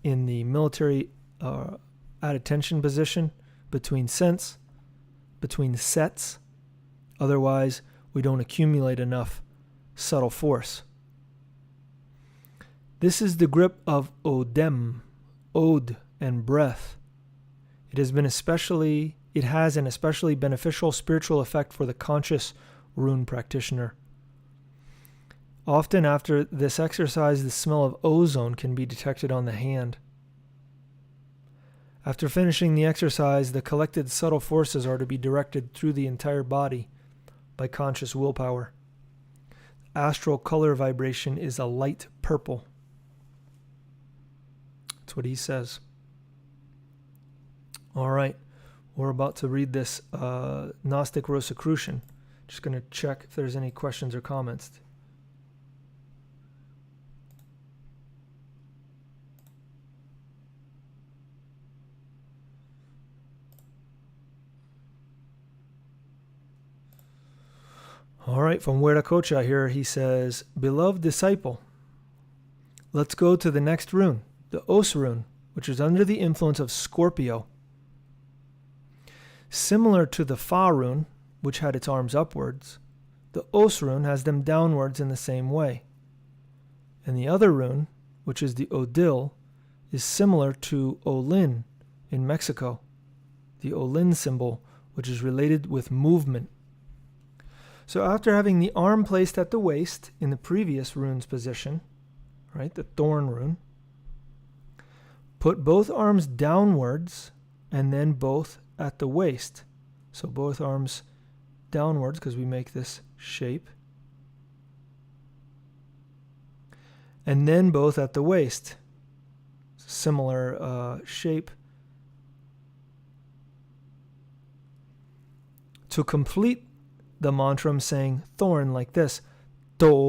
in the military at attention position between sets. Otherwise, we don't accumulate enough subtle force. This is the grip of Odem, Ode, and breath. It has an especially beneficial spiritual effect for the conscious rune practitioner. Often after this exercise, the smell of ozone can be detected on the hand. After finishing the exercise, the collected subtle forces are to be directed through the entire body by conscious willpower. Astral color vibration is a light purple. That's what he says. All right, we're about to read this Gnostic Rosicrucian. Just going to check if there's any questions or comments. All right, from Huiracocha here, he says, Beloved disciple, let's go to the next rune, the Os-Rune, which is under the influence of Scorpio. Similar to the Fa-Rune, which had its arms upwards, the Os-Rune has them downwards in the same way. And the other rune, which is the Odil, is similar to Olin in Mexico, the Olin symbol, which is related with movement. So after having the arm placed at the waist in the previous rune's position, right, the Thorn rune, put both arms downwards and then both at the waist. So both arms downwards because we make this shape. And then both at the waist. Similar shape. To complete the mantra, I'm saying Thorn like this. Dorn.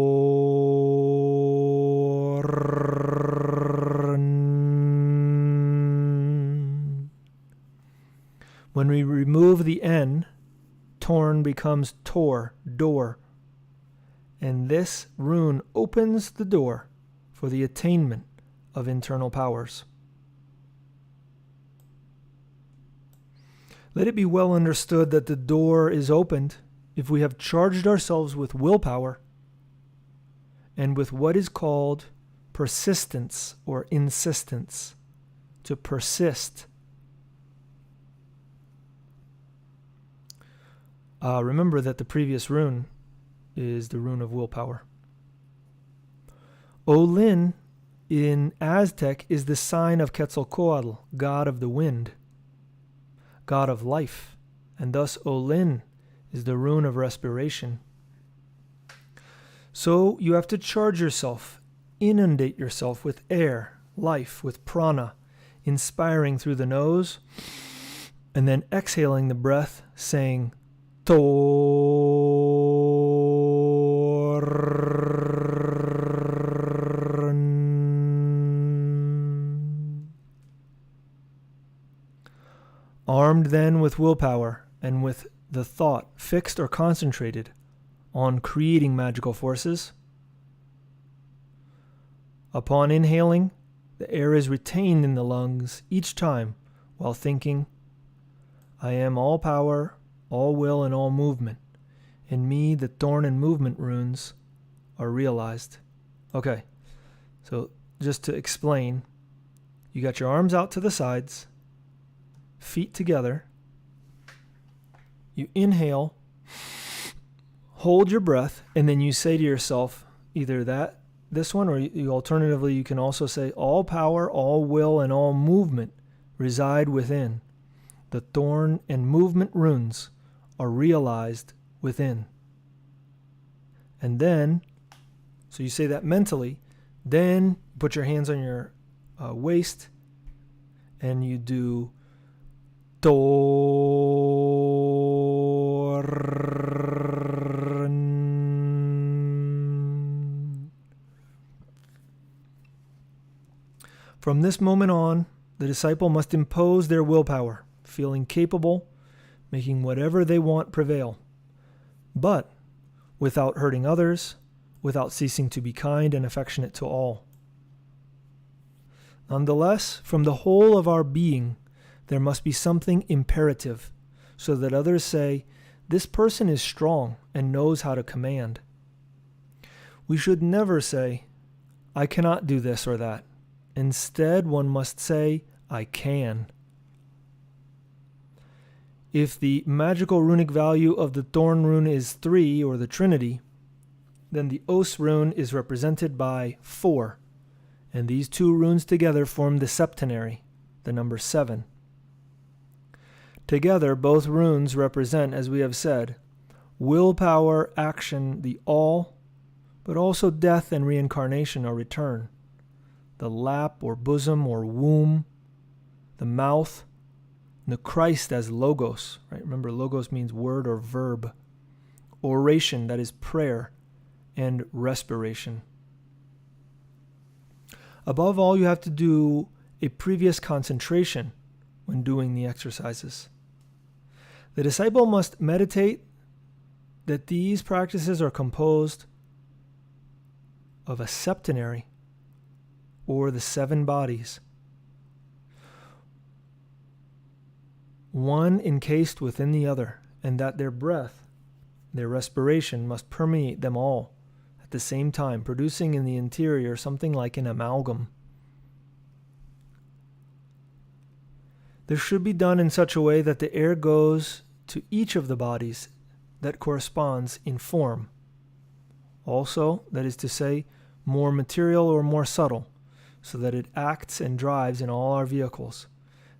When we remove the N, Thorn becomes Tor, door. And this rune opens the door for the attainment of internal powers. Let it be well understood that the door is opened if we have charged ourselves with willpower and with what is called persistence or insistence, to persist. Remember that the previous rune is the rune of willpower. Olin in Aztec is the sign of Quetzalcoatl, god of the wind, god of life, and thus Olin is the rune of respiration. So you have to charge yourself, inundate yourself with air, life, with prana, inspiring through the nose, and then exhaling the breath, saying, Thorn. Armed then with willpower and with the thought fixed or concentrated on creating magical forces, upon inhaling, The air is retained in the lungs each time while thinking, I am all power, all will, and all movement. In me, the Thorn and movement runes are realized. Okay, so just to explain, you got your arms out to the sides, feet together. You inhale, hold your breath, and then you say to yourself, either this one, or alternatively, you can also say, all power, all will, and all movement reside within. The Thorn and movement runes are realized within. And then, so you say that mentally, then put your hands on your waist, and you do Dorn. From this moment on, the disciple must impose their willpower, feeling capable, making whatever they want prevail, but without hurting others, without ceasing to be kind and affectionate to all. Nonetheless, from the whole of our being, there must be something imperative, so that others say, this person is strong and knows how to command. We should never say, I cannot do this or that. Instead, one must say, I can. If the magical runic value of the Thorn rune is 3, or the Trinity, then the Os rune is represented by 4, and these two runes together form the septenary, the number 7. Together, both runes represent, as we have said, willpower, action, the all, but also death and reincarnation or return, the lap or bosom or womb, the mouth, the Christ as logos, right? Remember, logos means word or verb. Oration, that is prayer, and respiration. Above all, you have to do a previous concentration when doing the exercises. The disciple must meditate that these practices are composed of a septenary, or the 7 bodies, one encased within the other, and that their breath, their respiration, must permeate them all at the same time, producing in the interior something like an amalgam. This should be done in such a way that the air goes to each of the bodies that corresponds in form. Also, that is to say, more material or more subtle, so that it acts and drives in all our vehicles,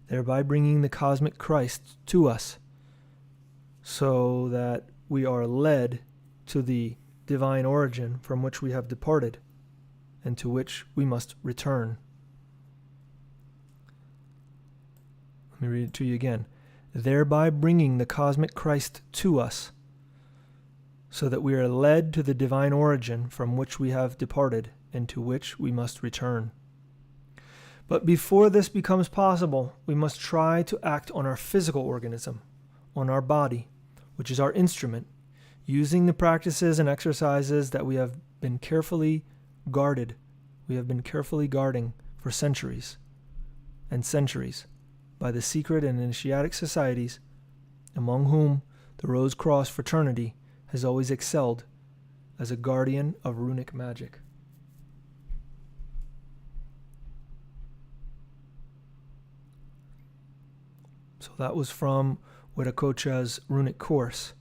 thereby bringing the cosmic Christ to us, so that we are led to the divine origin from which we have departed, and to which we must return. Let me read it to you again. Thereby bringing the cosmic Christ to us, so that we are led to the divine origin from which we have departed, and to which we must return. But before this becomes possible, we must try to act on our physical organism, on our body, which is our instrument, using the practices and exercises that we have been carefully guarding for centuries and centuries by the secret and initiatic societies, among whom the Rose Cross fraternity has always excelled as a guardian of runic magic. So that was from Huiracocha's runic course.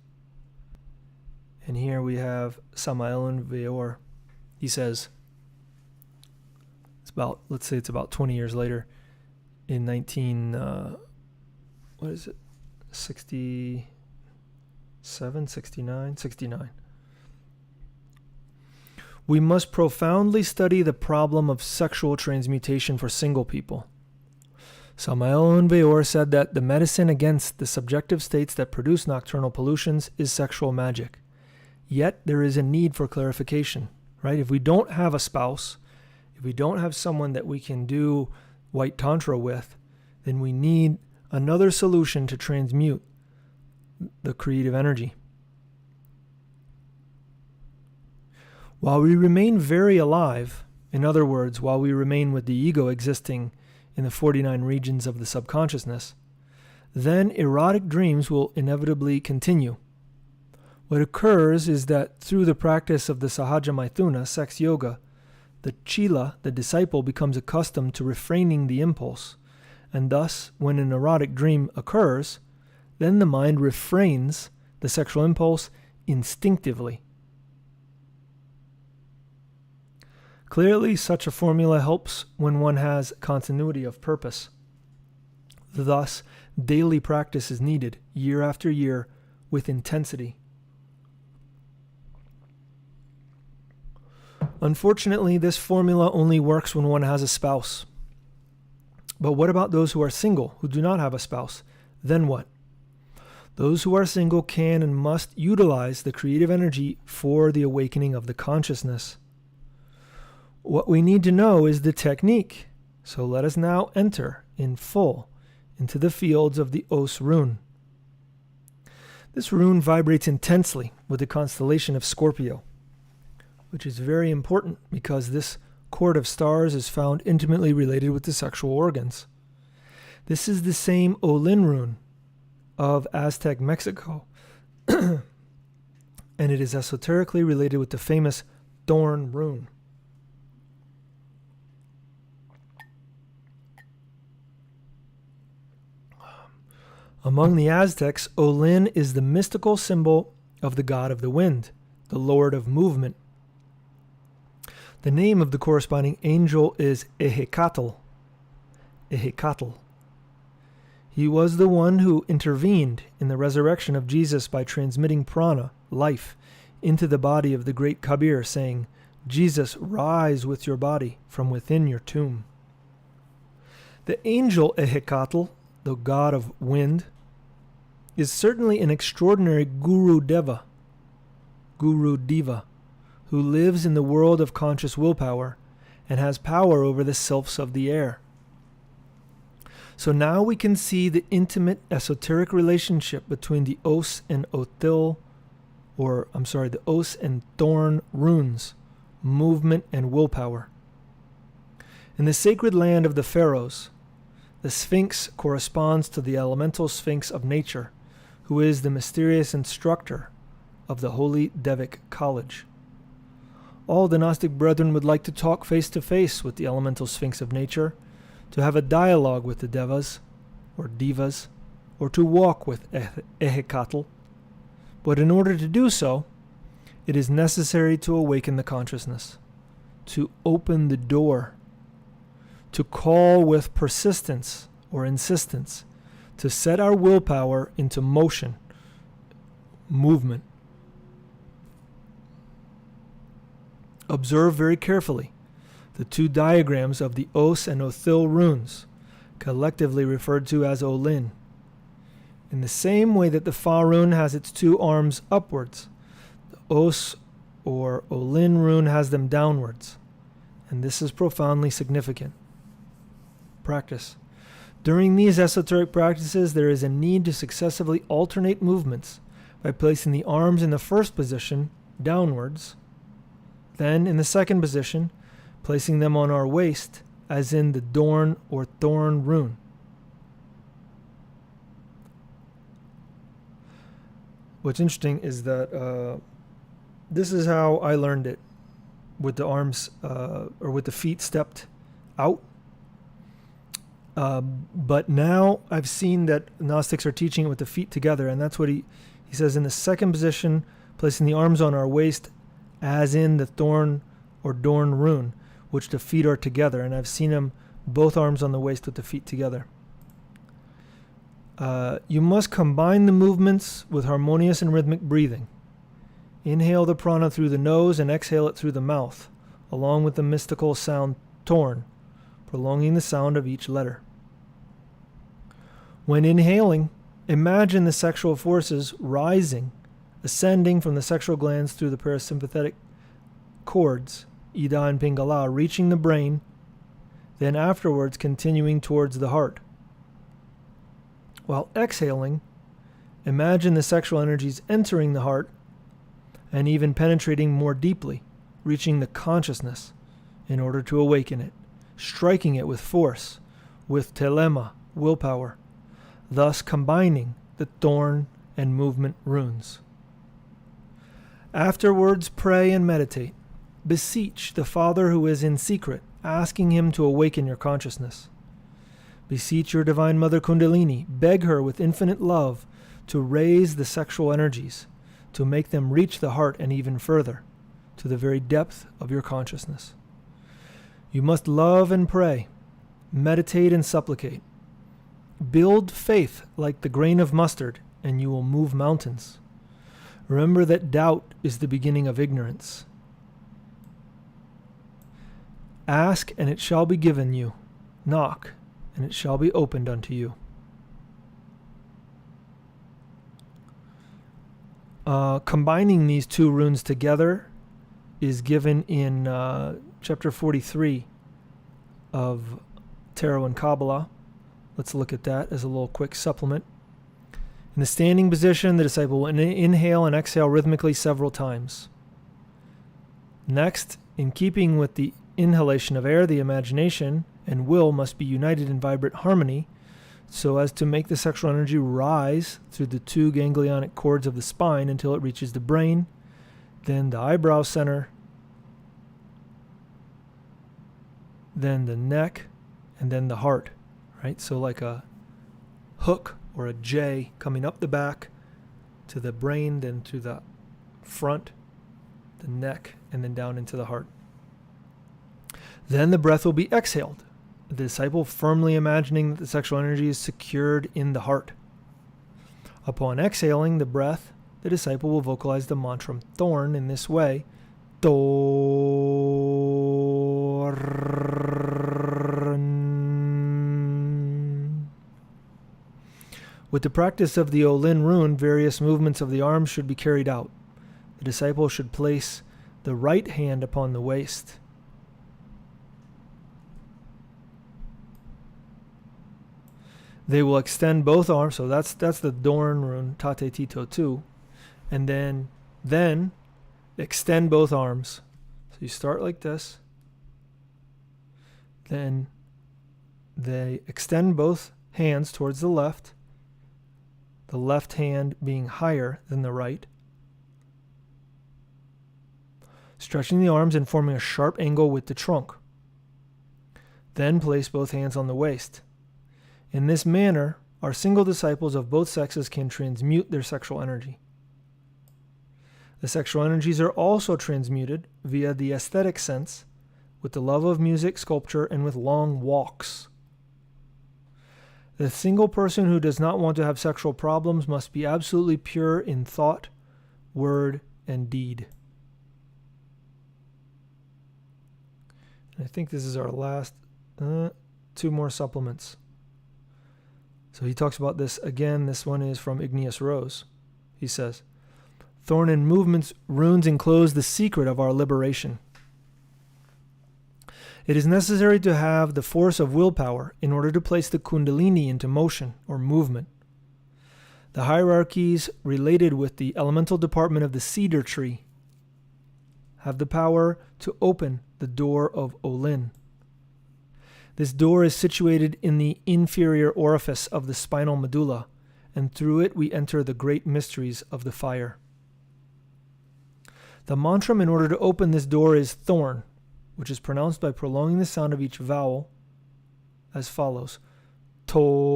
And here we have Samael and Weor. He says, let's say it's about 20 years later, in 69. We must profoundly study the problem of sexual transmutation for single people. Samael and Weor said that the medicine against the subjective states that produce nocturnal pollutions is sexual magic. Yet there is a need for clarification, right? If we don't have a spouse, if we don't have someone that we can do white tantra with, then we need another solution to transmute the creative energy. While we remain very alive, In other words, while we remain with the ego existing in the 49 regions of the subconsciousness, then erotic dreams will inevitably continue. What occurs is that through the practice of the Sahaja Maithuna, sex yoga, the Chila, the disciple, becomes accustomed to refraining the impulse, and thus, when an erotic dream occurs, then the mind refrains the sexual impulse instinctively. Clearly, such a formula helps when one has continuity of purpose. Thus, daily practice is needed, year after year, with intensity. Unfortunately, this formula only works when one has a spouse. But what about those who are single, who do not have a spouse? Then what? Those who are single can and must utilize the creative energy for the awakening of the consciousness. What we need to know is the technique. So let us now enter in full into the fields of the O-Rune. This rune vibrates intensely with the constellation of Scorpio, which is very important because this cord of stars is found intimately related with the sexual organs. This is the same Olin rune of Aztec Mexico, and it is esoterically related with the famous Thorn rune. Among the Aztecs, Olin is the mystical symbol of the god of the wind, the lord of movement. The name of the corresponding angel is Ehecatl. Ehecatl. He was the one who intervened in the resurrection of Jesus by transmitting prana, life, into the body of the great Kabir, saying, "Jesus, rise with your body from within your tomb." The angel Ehecatl, the god of wind, is certainly an extraordinary Guru Deva, who lives in the world of conscious willpower and has power over the sylphs of the air. So now we can see the intimate esoteric relationship between the Os and Othil, the Os and Thorn runes, movement and willpower. In the sacred land of the pharaohs, the Sphinx corresponds to the elemental Sphinx of nature, who is the mysterious instructor of the Holy Devic College. All the Gnostic brethren would like to talk face to face with the elemental Sphinx of nature, to have a dialogue with the Devas, or Divas, or to walk with Ehecatl. But in order to do so, it is necessary to awaken the consciousness, to open the door, to call with persistence or insistence, to set our willpower into motion, movement. Observe very carefully the two diagrams of the Os and Othil runes, collectively referred to as Olin. In the same way that the Fa rune has its two arms upwards, the Os or Olin rune has them downwards, and this is profoundly significant. Practice. During these esoteric practices, there is a need to successively alternate movements by placing the arms in the first position, downwards, then in the second position, placing them on our waist, as in the Dorn or Thorn rune. What's interesting is that this is how I learned it, with the arms or with the feet stepped out. But now I've seen that Gnostics are teaching it with the feet together, and that's what he says in the second position, placing the arms on our waist, as in the Thorn or Dorn rune, which the feet are together, and I've seen them both arms on the waist with the feet together. You must combine the movements with harmonious and rhythmic breathing. Inhale the prana through the nose and exhale it through the mouth, along with the mystical sound Thorn, prolonging the sound of each letter. When inhaling, imagine the sexual forces rising, ascending from the sexual glands through the parasympathetic cords, Ida and Pingala, reaching the brain, then afterwards continuing towards the heart. While exhaling, imagine the sexual energies entering the heart and even penetrating more deeply, reaching the consciousness in order to awaken it, striking it with force, with telema, willpower, thus combining the Thorn and movement runes. Afterwards, pray and meditate. Beseech the Father who is in secret, asking him to awaken your consciousness. Beseech your Divine Mother Kundalini, beg her with infinite love to raise the sexual energies, to make them reach the heart and even further, to the very depth of your consciousness. You must love and pray, meditate and supplicate. Build faith like the grain of mustard, and you will move mountains. Remember that doubt is the beginning of ignorance. Ask, and it shall be given you. Knock, and it shall be opened unto you. Combining these two runes together is given in chapter 43 of Tarot and Kabbalah. Let's look at that as a little quick supplement. In the standing position, the disciple will inhale and exhale rhythmically several times. Next, in keeping with the inhalation of air, the imagination and will must be united in vibrant harmony so as to make the sexual energy rise through the two ganglionic cords of the spine until it reaches the brain, then the eyebrow center, then the neck, and then the heart, right? So like a hook or a J coming up the back to the brain, then to the front, the neck, and then down into the heart. Then the breath will be exhaled, the disciple firmly imagining that the sexual energy is secured in the heart. Upon exhaling the breath, the disciple will vocalize the mantra Thorn in this way. Thorn. With the practice of the Olin rune, various movements of the arms should be carried out. The disciple should place the right hand upon the waist. They will extend both arms, so that's the Dorn rune, Tate Tito 2. And then extend both arms. So you start like this. Then they extend both hands towards the left hand being higher than the right. Stretching the arms and forming a sharp angle with the trunk. Then place both hands on the waist. In this manner, our single disciples of both sexes can transmute their sexual energy. The sexual energies are also transmuted via the aesthetic sense, with the love of music, sculpture, and with long walks. The single person who does not want to have sexual problems must be absolutely pure in thought, word, and deed. And I think this is our last two more supplements. So he talks about this again. This one is from Igneous Rose. He says, Thorn and movements runes enclose the secret of our liberation. It is necessary to have the force of willpower in order to place the Kundalini into motion or movement. The hierarchies related with the elemental department of the cedar tree have the power to open the door of Olin. This door is situated in the inferior orifice of the spinal medulla, and through it we enter the great mysteries of the fire. The mantra in order to open this door is Thorn, which is pronounced by prolonging the sound of each vowel as follows. Thorn.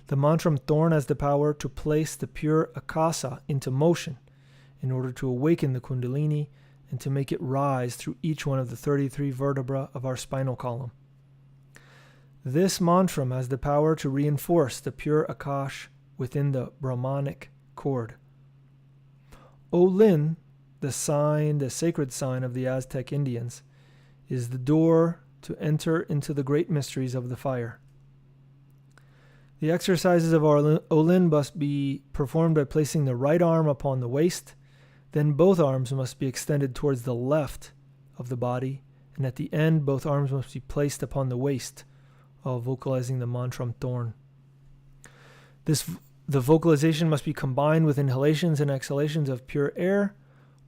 The mantra Thorn has the power to place the pure akasa into motion in order to awaken the Kundalini and to make it rise through each one of the 33 vertebrae of our spinal column. This mantra has the power to reinforce the pure Akash within the Brahmanic cord. Olin, the sacred sign of the Aztec Indians, is the door to enter into the great mysteries of the fire. The exercises of our Olin must be performed by placing the right arm upon the waist. Then both arms must be extended towards the left of the body, and at the end both arms must be placed upon the waist while vocalizing the mantra Thorn. This The vocalization must be combined with inhalations and exhalations of pure air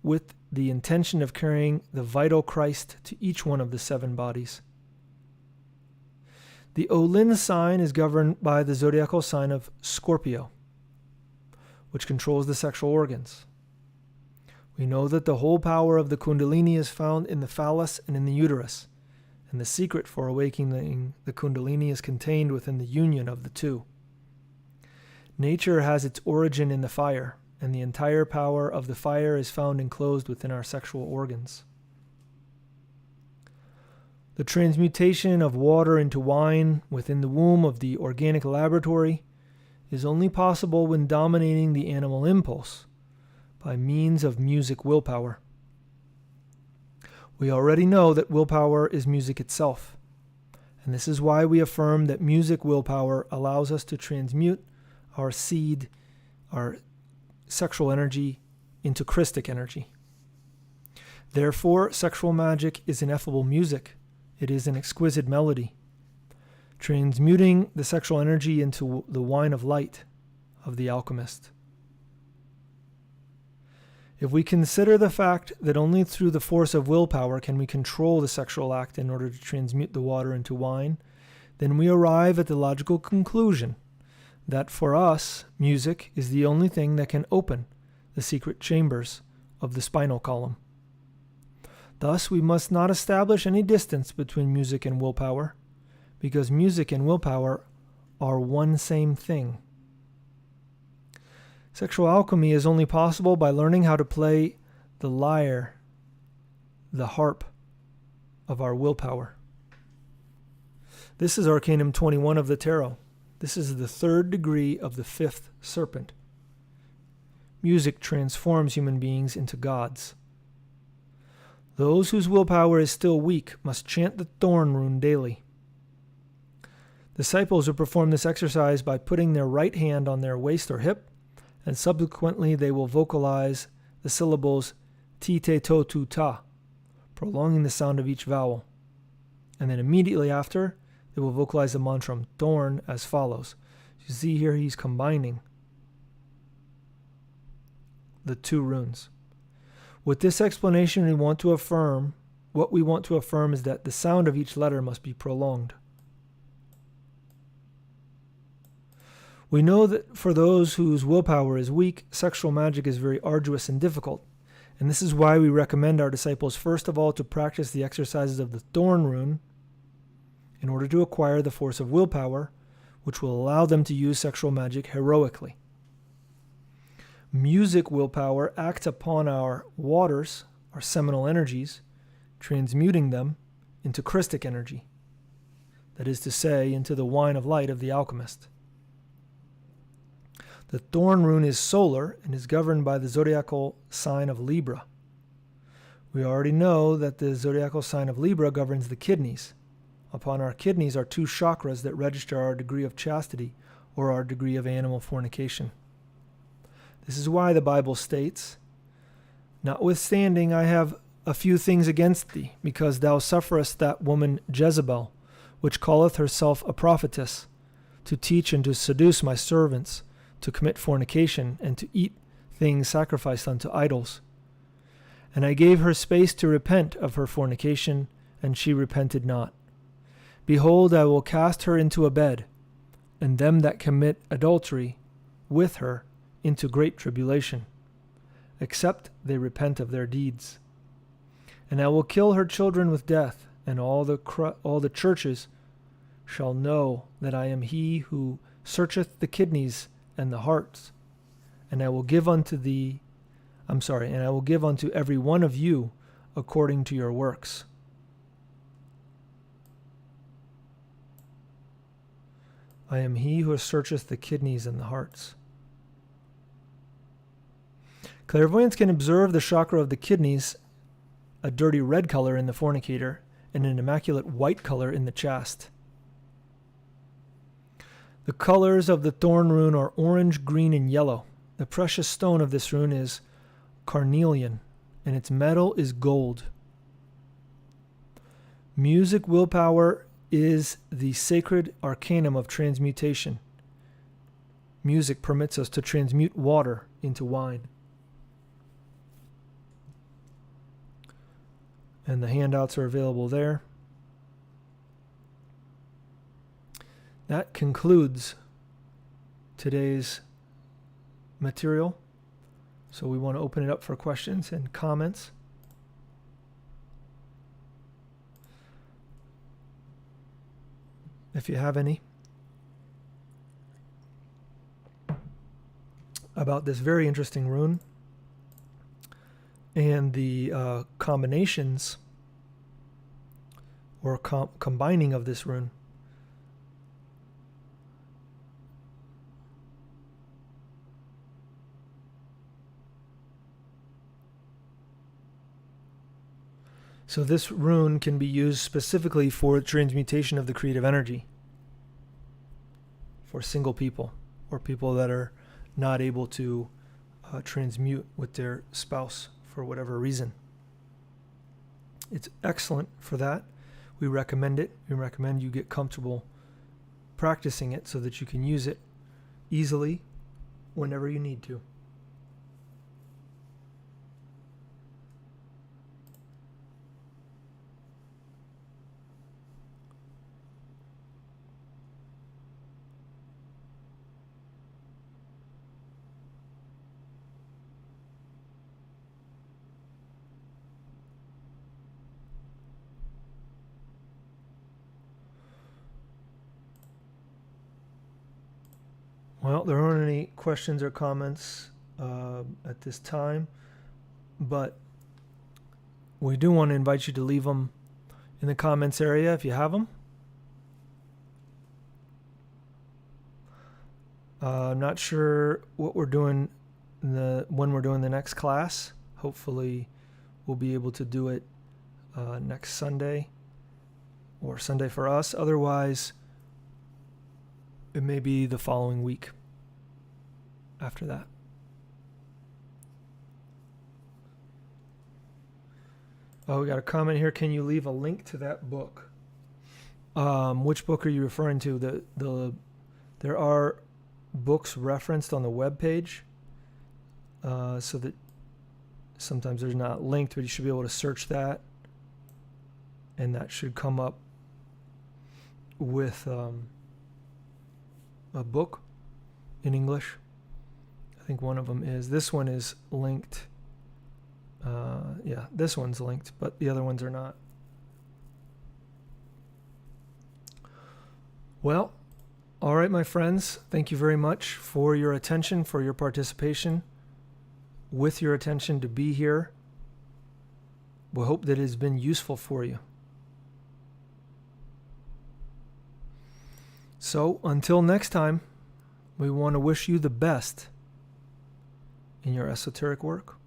with the intention of carrying the vital Christ to each one of the 7 bodies. The Olin sign is governed by the zodiacal sign of Scorpio, which controls the sexual organs. We know that the whole power of the Kundalini is found in the phallus and in the uterus, and the secret for awakening the Kundalini is contained within the union of the two. Nature has its origin in the fire, and the entire power of the fire is found enclosed within our sexual organs. The transmutation of water into wine within the womb of the organic laboratory is only possible when dominating the animal impulse by means of music willpower. We already know that willpower is music itself, and this is why we affirm that music willpower allows us to transmute our seed, our sexual energy, into Christic energy. Therefore, sexual magic is ineffable music. It is an exquisite melody, transmuting the sexual energy into the wine of light of the alchemist. If we consider the fact that only through the force of willpower can we control the sexual act in order to transmute the water into wine, then we arrive at the logical conclusion that for us, music is the only thing that can open the secret chambers of the spinal column. Thus, we must not establish any distance between music and willpower, because music and willpower are one same thing. Sexual alchemy is only possible by learning how to play the lyre, the harp of our willpower. This is Arcanum 21 of the Tarot. This is the 3rd degree of the 5th serpent. Music transforms human beings into gods. Those whose willpower is still weak must chant the Thorn rune daily. Disciples who perform this exercise by putting their right hand on their waist or hip, and subsequently they will vocalize the syllables ti te to tu ta, prolonging the sound of each vowel. And then immediately after, they will vocalize the mantra Dorn as follows. You see here he's combining the 2 runes. With this explanation, what we want to affirm is that the sound of each letter must be prolonged. We know that for those whose willpower is weak, sexual magic is very arduous and difficult, and this is why we recommend our disciples first of all to practice the exercises of the Thorn rune in order to acquire the force of willpower, which will allow them to use sexual magic heroically. Music willpower acts upon our waters, our seminal energies, transmuting them into Christic energy, that is to say, into the wine of light of the alchemist. The Thorn rune is solar and is governed by the zodiacal sign of Libra. We already know that the zodiacal sign of Libra governs the kidneys. Upon our kidneys are 2 chakras that register our degree of chastity or our degree of animal fornication. This is why the Bible states, "Notwithstanding, I have a few things against thee, because thou sufferest that woman Jezebel, which calleth herself a prophetess, to teach and to seduce my servants, to commit fornication, and to eat things sacrificed unto idols. And I gave her space to repent of her fornication, and she repented not. Behold, I will cast her into a bed, and them that commit adultery with her into great tribulation, except they repent of their deeds. And I will kill her children with death, and all the churches shall know that I am he who searcheth the kidneys and the hearts, and I will give unto every one of you according to your works." I am he who searcheth the kidneys and the hearts. Clairvoyants can observe the chakra of the kidneys, a dirty red color in the fornicator, and an immaculate white color in the chaste. The colors of the Thorn rune are orange, green, and yellow. The precious stone of this rune is carnelian, and its metal is gold. Music willpower is the sacred arcanum of transmutation. music permits us to transmute water into wine. And the handouts are available there. That concludes today's material. So we want to open it up for questions and comments. If you have any, about this very interesting rune and the combinations or combining of this rune. So this rune can be used specifically for transmutation of the creative energy for single people or people that are not able to transmute with their spouse for whatever reason. It's excellent for that. We recommend it. We recommend you get comfortable practicing it so that you can use it easily whenever you need to. Well, there aren't any questions or comments at this time, but we do want to invite you to leave them in the comments area if you have them. I'm not sure what we're doing when we're doing the next class. Hopefully we'll be able to do it next Sunday or Sunday for us. Otherwise, it may be the following week after that. Oh, we got a comment here. Can you leave a link to that book? Which book are you referring to? There are books referenced on the web page, so that sometimes there's not linked, but you should be able to search that, and that should come up with a book in English. I think one of them is. This one is linked. Yeah, this one's linked, but the other ones are not. Well, all right, my friends. Thank you very much for your attention, for your participation, with your attention to be here. We hope that it has been useful for you. So, until next time, we want to wish you the best in your esoteric work.